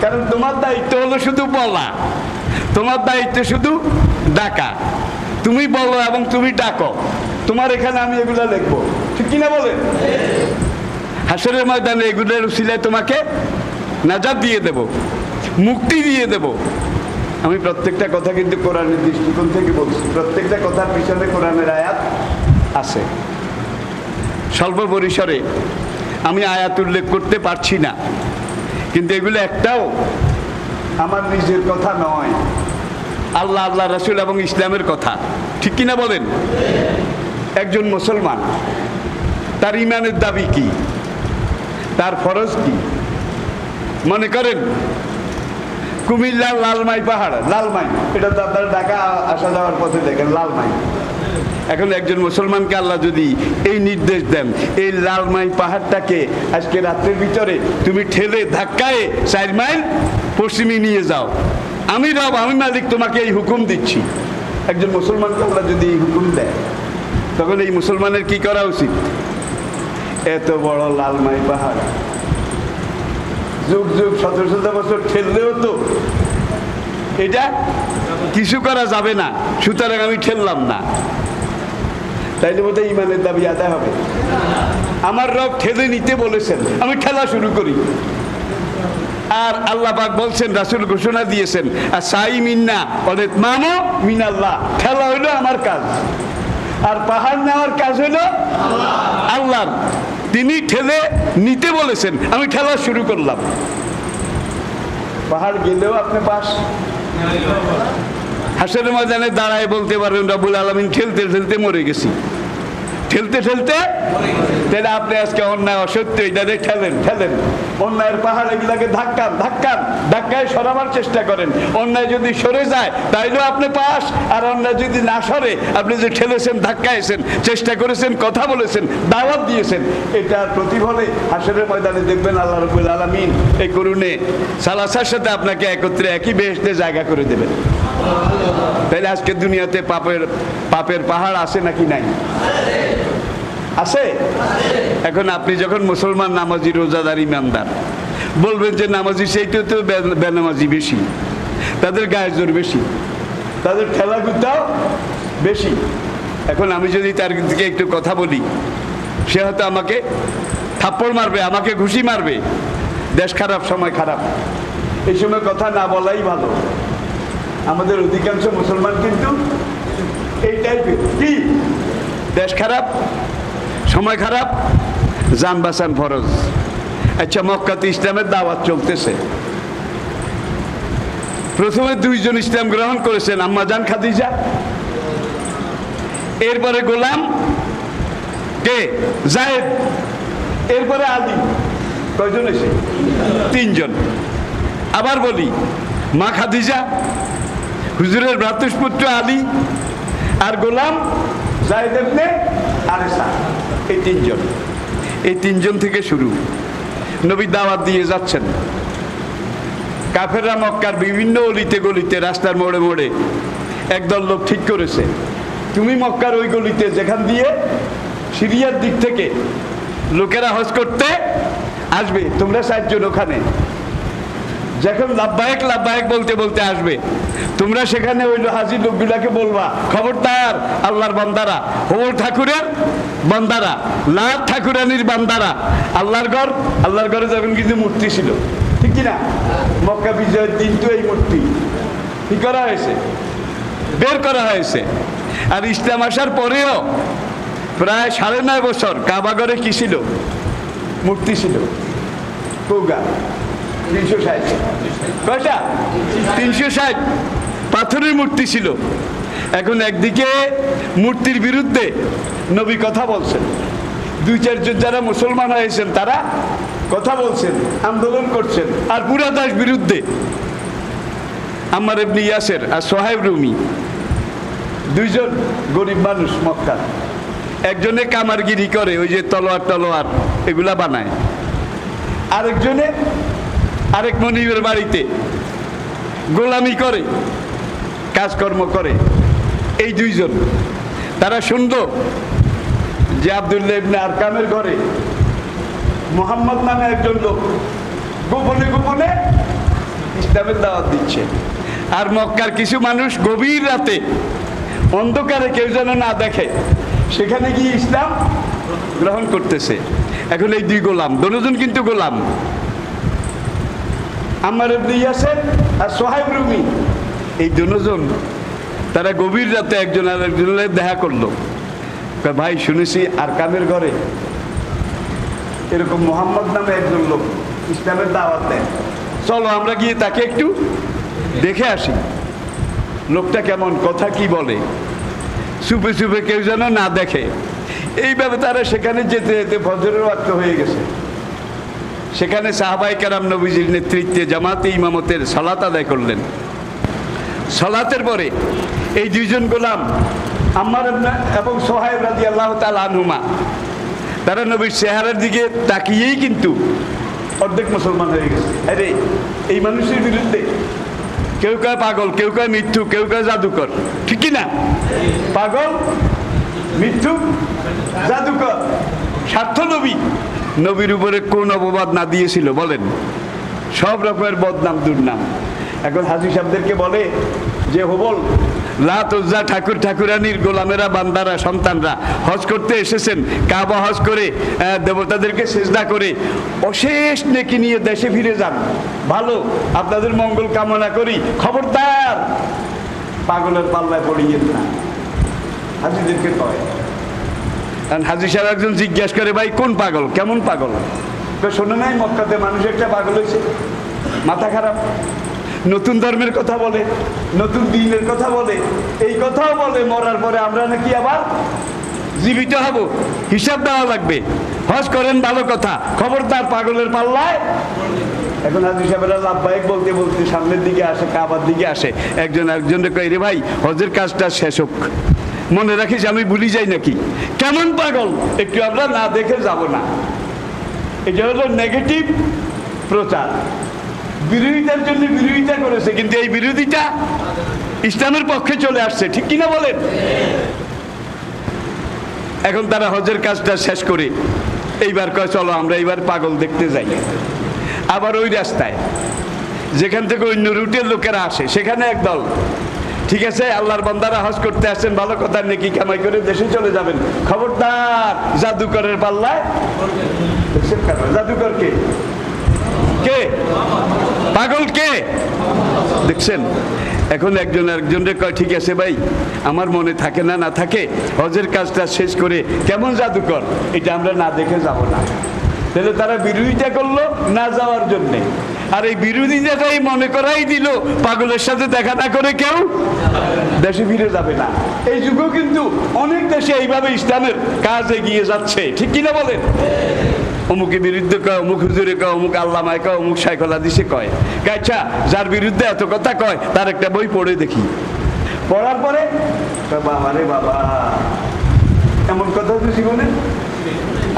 কারণ তোমার দায়িত্ব হলো শুধু বলা, তোমার দায়িত্ব শুধু ডাকা, তুমি বলো এবং তুমি ডাকো, তোমার এখানে আমি এগুলা লিখবো, ঠিক কিনা বলেন? হাসরের ময়দানে এগুলোর উসিলায় তোমাকে নাজাত দিয়ে দেব, মুক্তি দিয়ে দেব। আমি প্রত্যেকটা কথা কিন্তু কোরআনের দৃষ্টিকোণ থেকে বলছি, প্রত্যেকটা কথার পিছনে কোরআনের আয়াত আছে। স্বল্প পরিসরে আমি আয়াত উল্লেখ করতে পারছি না, কিন্তু এগুলো একটাও আমার নিজের কথা নয়, আল্লাহ, আল্লাহ রাসূল এবং ইসলামের কথা, ঠিক কিনা বলেন? একজন মুসলমান তার ইমানের দাবি কি, তার ফরজ কি? মনে করেন কুমিল্লার লালমাই পাহাড়, লালমাই, এটা তো আপনার ঢাকা আসা যাওয়ার পথে দেখেন লালমাই। এখন একজন মুসলমানকে আল্লাহ যদি এই নির্দেশ দেন, এই লালমাই পাহাড়টাকে আজকে রাত্রের ভিতরে তুমি ঠেলে ধাক্কায় 4 মাইল পশ্চিমে নিয়ে যাও, আমি রব, আমি মালিক তোমাকে এই হুকুম দিচ্ছি। একজন মুসলমানকে আল্লাহ যদি এই হুকুম দেয়, তখন এই মুসলমানের কি করা উচিত? এত বড় লালমাই পাহাড় যুগ যুগ শত শত বছর ঠেললেও তো এটা কিছু করা যাবে না, সুতরাং আমি ঠেললাম না, তাইলে বোধহয় ইমানের দাবি আদায় হবে। আমার রব ঠেলে নিতে বলেছেন, আমি ঠেলা শুরু করি। আর আল্লাহ পাক বলছেন, রাসূল ঘোষণা দিয়েছেন, আর সাই মিন্না অনেক মামো মিনাল্লাহ, ঠেলা হইলো আমার কাজ, আর পাহাড় নেওয়ার কাজ হইলো আল্লাহর। তিনি ঠেলে নিতে বলেছেন, আমি ঠেলা শুরু করলাম। পাহাড় গেলেও আপনি পাস। হাসরের ময়দানে দাঁড়ায় বলতে পারবেন রব্বুল আলামিন ঠেলতে ঠেলতে মরে গেছি, ঠেলতে ঠেলতে। তাহলে আপনি আজকে অন্যায় অসত্য এটাকে ঠেলেন ঠেলেন, অন্যায়ের পাহাড় এগুলাকে ধাক্কান ধাক্কান, ধাক্কায় সরাবার চেষ্টা করেন। অন্যায় যদি সরে যায় তাইলেও আপনি পাস, আর অন্যায় যদি না সরে, আপনি যে ঠেলেছেন, ধাক্কাইছেন, চেষ্টা করেছেন, কথা বলেছেন, দাওয়াত দিয়েছেন, এটার প্রতিফলে হাসরের ময়দানে দেখবেন আল্লাহ রাব্বুল আলামিন এই করুণে সালাসার সাথে আপনাকে একত্রে একই বেহেশতে জায়গা করে দেবেন। তাইলে আজকে দুনিয়াতে পাপের পাহাড় আছে নাকি নাই? আছে। এখন আপনি যখন মুসলমান, নামাজি, রোজাদার, ইমানদার, বলবেন যে নামাজি সেইটা তো বেনামাজি বেশি, তাদের গায়ের জোর বেশি, তাদের খেলাধুলাও বেশি। এখন আমি যদি তার দিকে একটু কথা বলি, সে হয়তো আমাকে থাপ্পড় মারবে, আমাকে ঘুষি মারবে। দেশ খারাপ, সময় খারাপ, এই সময় কথা না বলাই ভালো। আমাদের অধিকাংশ মুসলমান কিন্তু এই টাইপের। কি? দেশ খারাপ, সময় খারাপ, জান বাঁচান ফরজ। আচ্ছা, মক্কাতে ইসলামের দাওয়াত চলতেছে। প্রথমে 2 জন ইসলাম গ্রহণ করেছেন, আম্মা জান খাদিজা, এরপরে গোলাম কে? জায়েদ, এরপরে আলী। কয়জন এসে? 3 জন। আবার বলি, মা খাদিজা, হুজুরের ভ্রাতুষ্পুত্র আলী, আর গোলাম জায়েদ ইবনে হারেসা। এই 3 জন, এই 3 জন থেকে শুরু। নবী দাওয়াত দিয়ে যাচ্ছেন। কাফেররা মক্কার বিভিন্ন অলিতে গলিতে, রাস্তার মোড়ে মোড়ে একদল লোক ঠিক করেছে, তুমি মক্কার ওই গলিতে যেখান দিয়ে সিরিয়ার দিক থেকে লোকেরা হজ করতে আসবে, তোমরা 4 জন ওখানে যখন লাব্বায়েক লাব্বায়েক বলতে বলতে আসবে, তোমরা সেখানে ওই হাজির লোকগুলাকে বলবা, খবরদার আল্লাহর বান্দারা, হোবর ঠাকুরের বান্দারা, লাট ঠাকুরানির বান্দারা, আল্লাহর ঘরে যখন কিছু মূর্তি ছিল, ঠিক কিনা? মক্কা বিজয়ের দিন তো এই মূর্তি কি করা হয়েছে, বের করা হয়েছে। আর ইসলাম আসার পরেও প্রায় 9.5 বছর কাবাগরে কি ছিল? মূর্তি ছিল। কৌগা 360, কয়টা? 360 পাথরের মূর্তি ছিল। এখন একদিকে মূর্তির বিরুদ্ধে নবী কথা বলছেন, 2-4 জন যারা মুসলমান হয়েছেন তারা কথা বলছেন, আন্দোলন করছেন। আর পুরা দাস বিরুদ্ধে আম্মার ইবনে ইয়াসের আর সোহাইব রুমি, 2 জন গরিব মানুষ মক্কার। একজনে কামারগিরি করে, ওই যে তলোয়ার এগুলা বানায়। আরেকজনে আরেক মনিবের বাড়িতে গোলামি করে, কাজকর্ম করে। এই 2 জন তারা শুনল যে আব্দুল্লাহ ইবনে আরকামের ঘরে মোহাম্মদ নামে একজন লোক গোপনে গোপনে ইসলামের দাওয়াত দিচ্ছে। আর মক্কার কিছু মানুষ গভীর রাতে অন্ধকারে, কেউ যেন না দেখে, সেখানে গিয়ে ইসলাম গ্রহণ করতেছে। এখন এই 2 গোলাম, দুজন কিন্তু গোলাম, আম্মার ইবনে ইয়াসের আর সোহাইব রুমি, এই 2 জন তারা গভীর রাতে একজন আর একজনের দেখা করলো। ভাই, শুনেছি আরকামের ঘরে এরকম মোহাম্মদ নামে একজন লোক ইসলামের দাওয়াত দেয়, চলো আমরা গিয়ে তাকে একটু দেখে আসি, লোকটা কেমন, কথা কি বলে, চুপে চুপে কেউ যেন না দেখে। এইভাবে তারা সেখানে যেতে যেতে ফজরের ওয়াক্ত হয়ে গেছে। সেখানে সাহাবায়ে কেরাম নবীজির নেতৃত্বে জামাতে ইমামতের সালাত আদায় করলেন। সালাতের পরে এই 2 জন গোলাম আম্মার এবং সোহাইব রাদিয়াল্লাহু তাআলা আনহুমা, তারা নবীর চেহারার দিকে তাকিয়েই কিন্তু অর্ধেক মুসলমান হয়ে গেছে। আরে এই মানুষের বিরুদ্ধে কেউ কয় পাগল, কেউ কয় মৃত্যু, কেউ কয় জাদুকর, ঠিক কিনা? পাগল, মৃত্যু, জাদুকর। স্বার্থ নবী, নবীর উপরে কোন অপবাদ না দিয়েছিল বলেন? সব রকমের বদনাম, দুর্নাম। এখন হাজী সাহেবদেরকে বলে যে হবল, লাত, উজ্জা, ঠাকুর ঠাকুরানির গোলামেরা, বান্দারা, সন্তানরা হজ করতে এসেছেন, কাবা হজ করে দেবতাদেরকে সেজদা করে অশেষ নেকি নিয়ে দেশে ফিরে যান, ভালো, আপনাদের মঙ্গল কামনা করি। খবরদার পাগলের পাল্লায় পড়িয়েন না, হাজীদেরকে কয়। কারণ হাজী সাহেব একজন জিজ্ঞাসা করে, ভাই কোন পাগল, কেমন পাগল? তো শোনো নাই মক্কাতে মানুষ একটা পাগল হয়েছে, মাথা খারাপ, নতুন ধর্মের কথা বলে, নতুন দিনের কথা বলে, এই কথাও বলে মরার পরে আমরা নাকি আবার জীবিত হব, হিসাব দেওয়া লাগবে, হজ করেন ভালো কথা, খবরদার পাগলের পাল্লায়। এখন হাজী সাহেবেরা লাভবাহিক বলতে বলতে সামনের দিকে আসে, কাবার দিকে আসে, একজন একজনকে কই, রে ভাই হজের কাজটা শেষ হোক, মনে রাখিস আমি ভুলি যাই নাকি। কেমন পাগল, একটু আমরা না দেখে যাব না। এটা হলো নেগেটিভ প্রচার, বিরোধিতার জন্য বিরোধিতা করেছে, কিন্তু এই বিরোধিতা ইসলামের পক্ষে চলে আসছে, ঠিক কিনা বলেন? এখন তারা হজের কাজটা শেষ করে এইবার কয় চলো আমরা এইবার পাগল দেখতে যাই। আবার ওই রাস্তায় যেখান থেকে অন্য রুটের লোকেরা আসে সেখানে একদল, ঠিক আছে আল্লাহর বান্দারা হজ করতে আসছেন, ভালো কথা, নেকি কামাই করে দেশে চলে যাবেন, খবরদার জাদুকরের পাল্লায়। জাদুকর কে? কে পাগল? কে? দেখছেন? এখন একজন আরেকজনকে কয়, ঠিক আছে ভাই আমার মনে থাকে না, না থাকে, হজের কাজটা শেষ করে কেমন জাদুকর, এটা আমরা না দেখে যাব না। তাহলে তারা বিরোধিতা করলো না যাওয়ার জন্যে, আর এই বিরোধিতাটাই মনে করাই দিল পাগলের সাথে দেখা না করে কেউ দেশে ফিরে যাবে না। এই যুগেও কিন্তু অনেক দেশে এইভাবে ইসলামের কাজ এগিয়ে যাচ্ছে, ঠিক কিনা বলেন? অমুকের বিরুদ্ধে কয়, অমুক হুজুরে কয়, অমুক আল্লামায় কয়, অমুক শাইখুল হাদিসে কয়। আচ্ছা, যার বিরুদ্ধে এত কথা কয় তার একটা বই পড়ে দেখি। পড়ার পরে বাবা রে বাবা, এমন কথা তো জীবনে।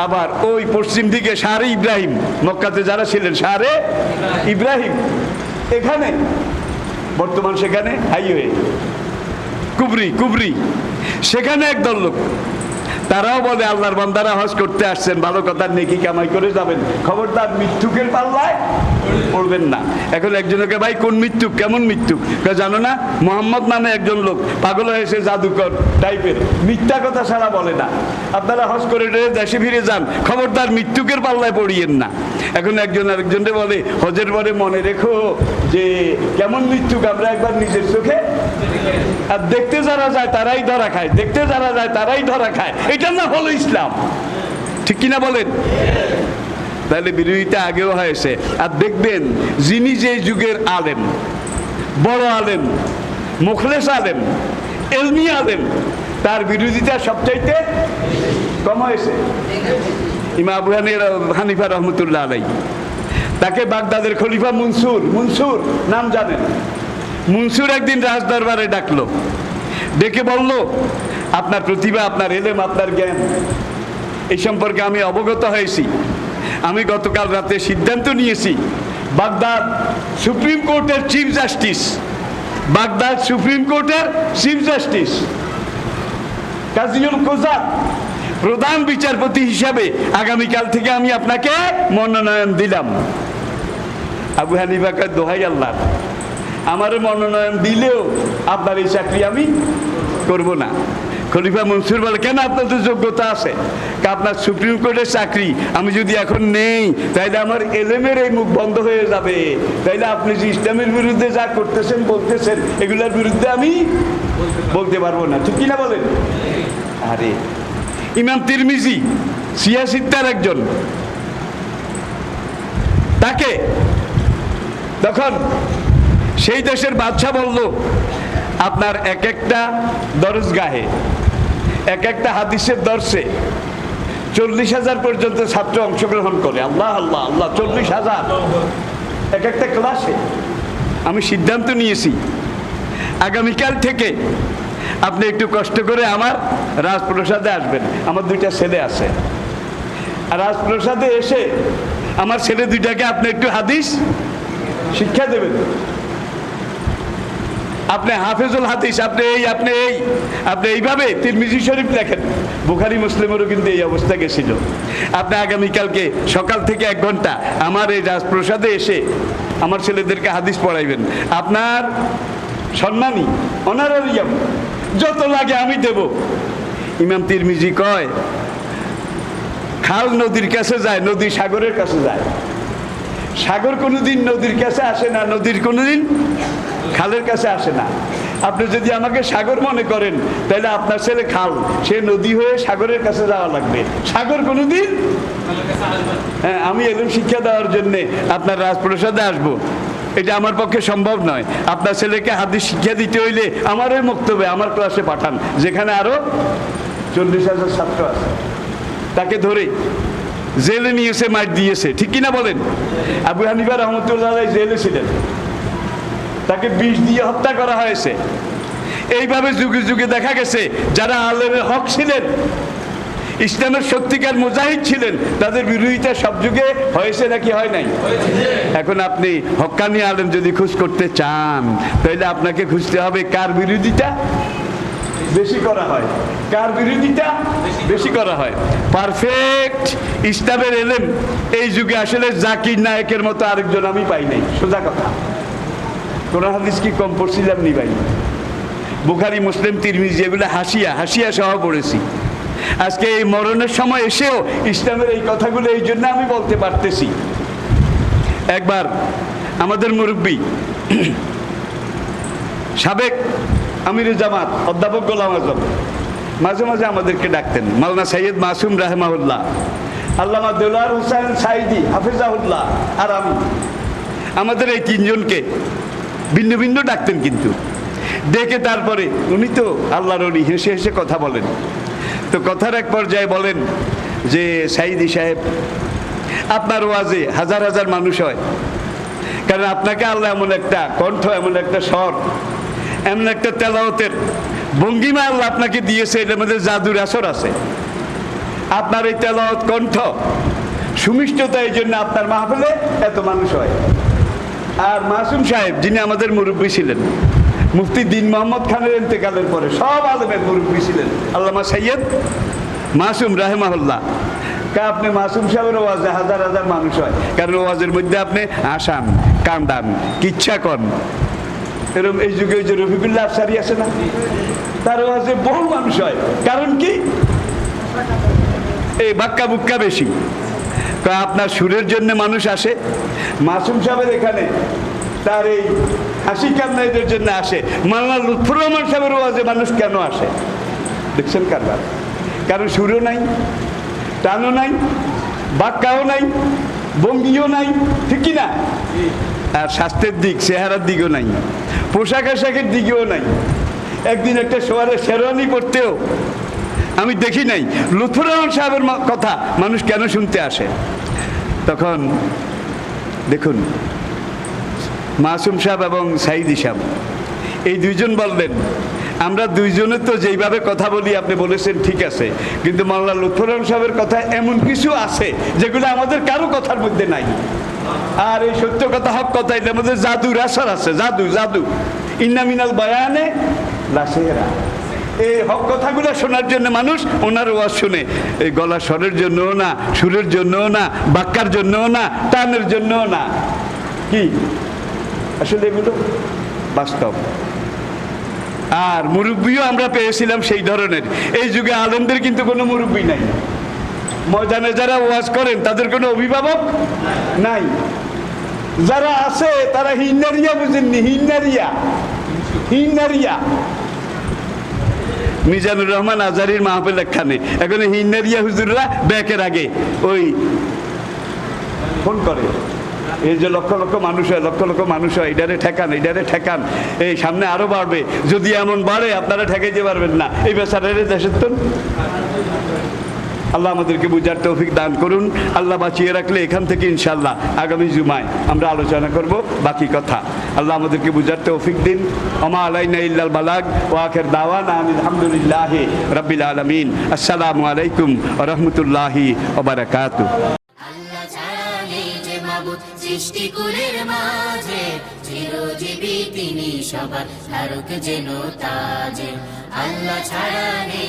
আবার ওই পশ্চিম দিকে শাহরে ইব্রাহিম, মক্কাতে যারা ছিলেন শাহরে ইব্রাহিম, এখানে বর্তমান সেখানে হাইওয়ে কুবরি, সেখানে একদল লোক, তারাও বলে আল্লাহর বান্দারা হজ করতে আসছেন, ভালো কথা, নেকি কামাই করে যাবেন, খবরদার মৃত্যুকের পাল্লায় পড়বেন না। এখন একজনকে, ভাই কোন মৃত্যু, কেমন মৃত্যু? জানো না, মোহাম্মদ নামে একজন লোক পাগল হয়েছে, জাদুকর টাইপের, মিথ্যা কথা ছাড়া বলে না। আপনারা হজ করে দেশে ফিরে যান, খবরদার মৃত্যুকের পাল্লায় পড়িয়েন না। এখন একজন আরেকজনকে বলে, হজের পরে মনে রেখো যে কেমন মৃত্যু আমরা একবার নিজের চোখে, আর দেখতে যারা যায় তারাই ধরা খায়, দেখতে যারা যায় তারাই ধরা খায়। এটা না হলো ইসলাম, ঠিক কিনা বলেন? তাহলে বিরোধিতা আগেও হয়েছে। আর দেখবেন যিনি যে যুগের আলেম, বড় আলেম, মুখলেস আলেম, এলমি আলেম, তার বিরোধিতা সবচাইতে কম হয়েছে। ইমাম আবু হানিফা রহমতুল্লাহ আলাইহি, তাকে বাগদাদের খলিফা মনসুর নাম জানেন? মনসুর একদিন রাজদরবারে ডাকলো, ডেকে বলল, আপনার প্রতিভা, আপনার এলেম, আপনার জ্ঞান এই সম্পর্কে আমি অবগত হয়েছি। আমি গতকাল রাতে সিদ্ধান্ত নিয়েছি, বাগদাদ সুপ্রিম কোর্টের চিফ জাস্টিস কাজীউল কোজাত প্রধান বিচারপতি হিসাবে আগামীকাল থেকে আমি আপনাকে মনোনয়ন দিলাম। আবু হানিফাকে, দোহাই আল্লাহ, আমার মনোনয়ন দিলেও আপনার এই চাকরি আমি করব না। খলিফা মনসুর বলে, কেন? আপনার তো যোগ্যতা আছে, আপনার সুপ্রিম কোর্টের চাকরি আমি যদি এখন নেই তাইলে আমার এলেমের এই মুখ বন্ধ হয়ে যাবে, তাইলে আপনি যে ইসলামের বিরুদ্ধে যা করতেছেন বলতেছেন এগুলোর বিরুদ্ধে আমি বলতে পারবো না, ঠিক কিনা বলেন? আরে ইমাম তিরমিজি সিয়াসিত্তার একজন, তাকে তখন সেই দেশের বাদশা বলল, আপনার এক একটা দরজগাহে, এক একটা হাদিসের দর্শে 40,000 পর্যন্ত ছাত্র অংশগ্রহণ করে। আল্লাহ আল্লাহ আল্লাহ, 40,000 এক একটা ক্লাসে। আমি সিদ্ধান্ত নিয়েছি আগামীকাল থেকে আপনি একটু কষ্ট করে আমার রাজপ্রসাদে আসবেন। আমার 2টা ছেলে আছে, আর রাজপ্রসাদে এসে আমার ছেলে 2টাকে আপনি একটু হাদিস শিক্ষা দেবেন। আপনি হাফেজুল হাদিস, আপনি এইভাবে তিরমিজি শরীফ লেখেন, বুখারী মুসলিমেরও কিন্তু এই অবস্থা গেছিল। আপনি আগামীকালকে সকাল থেকে 1 ঘন্টা আমার এই রাজপ্রসাদে এসে আমার ছেলেদেরকে হাদিস পড়াইবেন। আপনার সম্মানী অনারারিয়াম যত লাগে আমি দেব। ইমাম তিরমিজি কয়, খাল নদীর কাছে যায়, নদী সাগরের কাছে যায়, সাগর কোনোদিন নদীর কাছে আসে না, নদীর কোনোদিন খালের কাছে আসে না। আপনি যদি আমাকে সাগর মনে করেন তাহলে আপনার ছেলে খাল, সে নদী হয়ে সাগরের কাছে যাওয়া লাগবে। সাগর কোনোদিন, হ্যাঁ, আমি এলুম শিক্ষা দেওয়ার জন্যে আপনার রাজপ্রসাদে আসবো, এটা আমার পক্ষে সম্ভব নয়। আপনার ছেলেকে হাদিস শিক্ষা দিতে হইলে আমার ওই বক্তব্যে আমার ক্লাসে পাঠান, যেখানে আরো 40,000 ছাত্র আছে। তাকে ধরে জেলে নিয়েছে, মার দিয়েছে, ঠিক কিনা বলেন? আবু হানিফা রহমতুল্লাহ জেলে ছিলেন, তাকে বিষ দিয়ে হত্যা করা হয়েছে। এইভাবে যুগে যুগে দেখা গেছে যারা আলেমের হক ছিলেন, ইসলামের সত্যিকার মুজাহিদ ছিলেন, তাদের বিরোধিতা সব যুগে হয়েছে নাকি হয় নাই? এখন আপনি হক্কানি আলেম যদি খোঁজ করতে চান তাহলে আপনাকে খুঁজতে হবে কার বিরোধিতা বেশি করা হয়, কার বিরোধিতা বেশি করা হয়। পারফেক্ট ইসলামের এলেম এই যুগে আসলে জাকির নায়েকের মতো আরেকজন আমি পাই নাই। সোজা কথা, কোরআন হাদিস কি কম পড়ছিলাম নি ভাই? বুখারী, মুসলিম, তিরমিজি এগুলো হাসিয়া হাসিয়া সহ পড়েছি। আজকে এই মরণের সময় এসেও ইসলামের এই কথাগুলো এই জন্য আমি বলতে পারতেছি। একবার আমাদের মুরব্বী সাবেক আমির জামাত অধ্যাপক গোলাম আজম মাঝে মাঝে আমাদেরকে ডাকতেন। মাওলানা সৈয়দ মাসুম রাহমাহুল্লাহ, আল্লামা দেলোয়ার হোসেন সাইদি হাফিজাহুল্লাহ আর আমি, আমাদের এই তিনজনকে ভিন্ন ভিন্ন ডাকতেন। কিন্তু ডেকে তারপরে উনি তো আল্লাহর ওলি, হেসে হেসে কথা বলেন। তো কথার এক পর্যায়ে বলেন যে, সাইদি সাহেব, আপনার ওয়াজে হাজার হাজার মানুষ হয়, কারণ আপনাকে আল্লাহ এমন একটা কণ্ঠ, এমন একটা স্বর, এমন একটা তেলাওয়াতের ভঙ্গিমা আল্লাহ আপনাকে দিয়েছে, এটার মধ্যে জাদুর আসর আছে। আপনার এই তেলাওয়াত কণ্ঠ সুমিষ্টতা, এই জন্য আপনার মাহফিলে এত মানুষ হয়। আর মাসুম সাহেব, যিনি আমাদের মুরব্বী ছিলেন, মুফতি দিন মোহাম্মদ খানের ইন্তেকালের পরে সব আলেমের মুরব্বী ছিলেন, আল্লামা সৈয়দ মাসুম রাহমাহুল্লাহ। আপনি মাসুম সাহেবের ওয়াজে হাজার হাজার মানুষ হয়, কারণ ওয়াজের মধ্যে আপনি আসান, কান্দান, কিচ্ছা কন। এরকম এই যুগে যে রফিকুল্লাহ আফসারি আছে না, তার ওয়াজে বহু মানুষ হয়। কারণ কি? এই বাক্কা বুক্কা বেশি। আপনার সুরের জন্য মানুষ আসে। মাসুম সাহেবের এখানে তার এই হাসি কান্নাদের জন্য আসে। মাওলানা লুৎফর রহমান সাহেবের ওয়াজে মানুষ কেন আসে দেখছেন কারবার? কারণ সুরও নাই, টানও নাই, বাক্যাও নাই, ভঙ্গিও নাই, ঠিক কি না? আর স্বাস্থ্যের দিক, চেহারার দিকও নাই, পোশাক আশাকের দিকেও নাই। একদিন একটা শেরওয়ানি পড়তেও আমি দেখি নাই। লুৎফর রহমান সাহেবের কথা মানুষ কেন শুনতে আসে? তখন দেখুন, মাসুম সাহেব এবং সাইদি সাহেব এই দুইজন বললেন, আমরা দুইজনে তো যেইভাবে কথা বলি আপনি বলেছেন ঠিক আছে, কিন্তু মাওলানা লুৎফর রহমান সাহেবের কথা এমন কিছু আছে যেগুলো আমাদের কারো কথার মধ্যে নাই। আর এই সত্য কথা, হক কথা, এটার মধ্যে জাদুর আসর আছে। জাদু, জাদু। ইন্না মিনাল বায়ানে লা সিহরা। এই হক কথাগুলো শোনার জন্য মানুষ ওনার ওয়াজ শুনে। এই গলা স্বরের জন্যও না, সুরের জন্যও না, বাক্যার জন্যও না, টানের জন্যও না। কি আসলে এগুলো বাস্তব। আর মুরব্বীও আমরা পেয়েছিলাম সেই ধরনের। এই যুগে আলেমদের কিন্তু কোনো মুরব্বী নাই। ময়দানে যারা ওয়াজ করেন তাদের কোনো অভিভাবক নাই। যারা আছে তারা হিন্নারিয়া, বুঝেননি? হিন্নারিয়া, হিন্নারিয়া। মিজানুর রহমান আজারির মাহফিল একখানে এখন হিন্নারিয়া হুজুররা ব্যাকের আগে ওই ফোন করে, এই যে লক্ষ লক্ষ মানুষ হয়, লক্ষ লক্ষ মানুষ হয়, এটারে ঠেকান, এটারে ঠেকান, এই সামনে আরো বাড়বে, যদি এমন বাড়ে আপনারা ঠেকাইতে পারবেন না। এই বেচারারে দেশের তো। আল্লাহ আমাদেরকে বুঝার তৌফিক দান করুন। আল্লাহ বাঁচিয়ে রাখলে এখান থেকে ইনশাআল্লাহ আগামী জুমায় আমরা আলোচনা করব বাকি কথা। আল্লাহ আমাদেরকে বুঝার তৌফিক দিন। ওমা আলাইনা ইল্লাল বালাগ ওয়া আখির দাওয়ানা আলহামদুলিল্লাহি রাব্বিল আলামিন। আসসালামু আলাইকুম ওয়া রাহমাতুল্লাহি ওয়া বারাকাতুহু। সৃষ্টিকুলের মাঝে চিরজীবী তিনি, সবার ধারক যেন তাজে। আল্লাহ ছাড়া নেই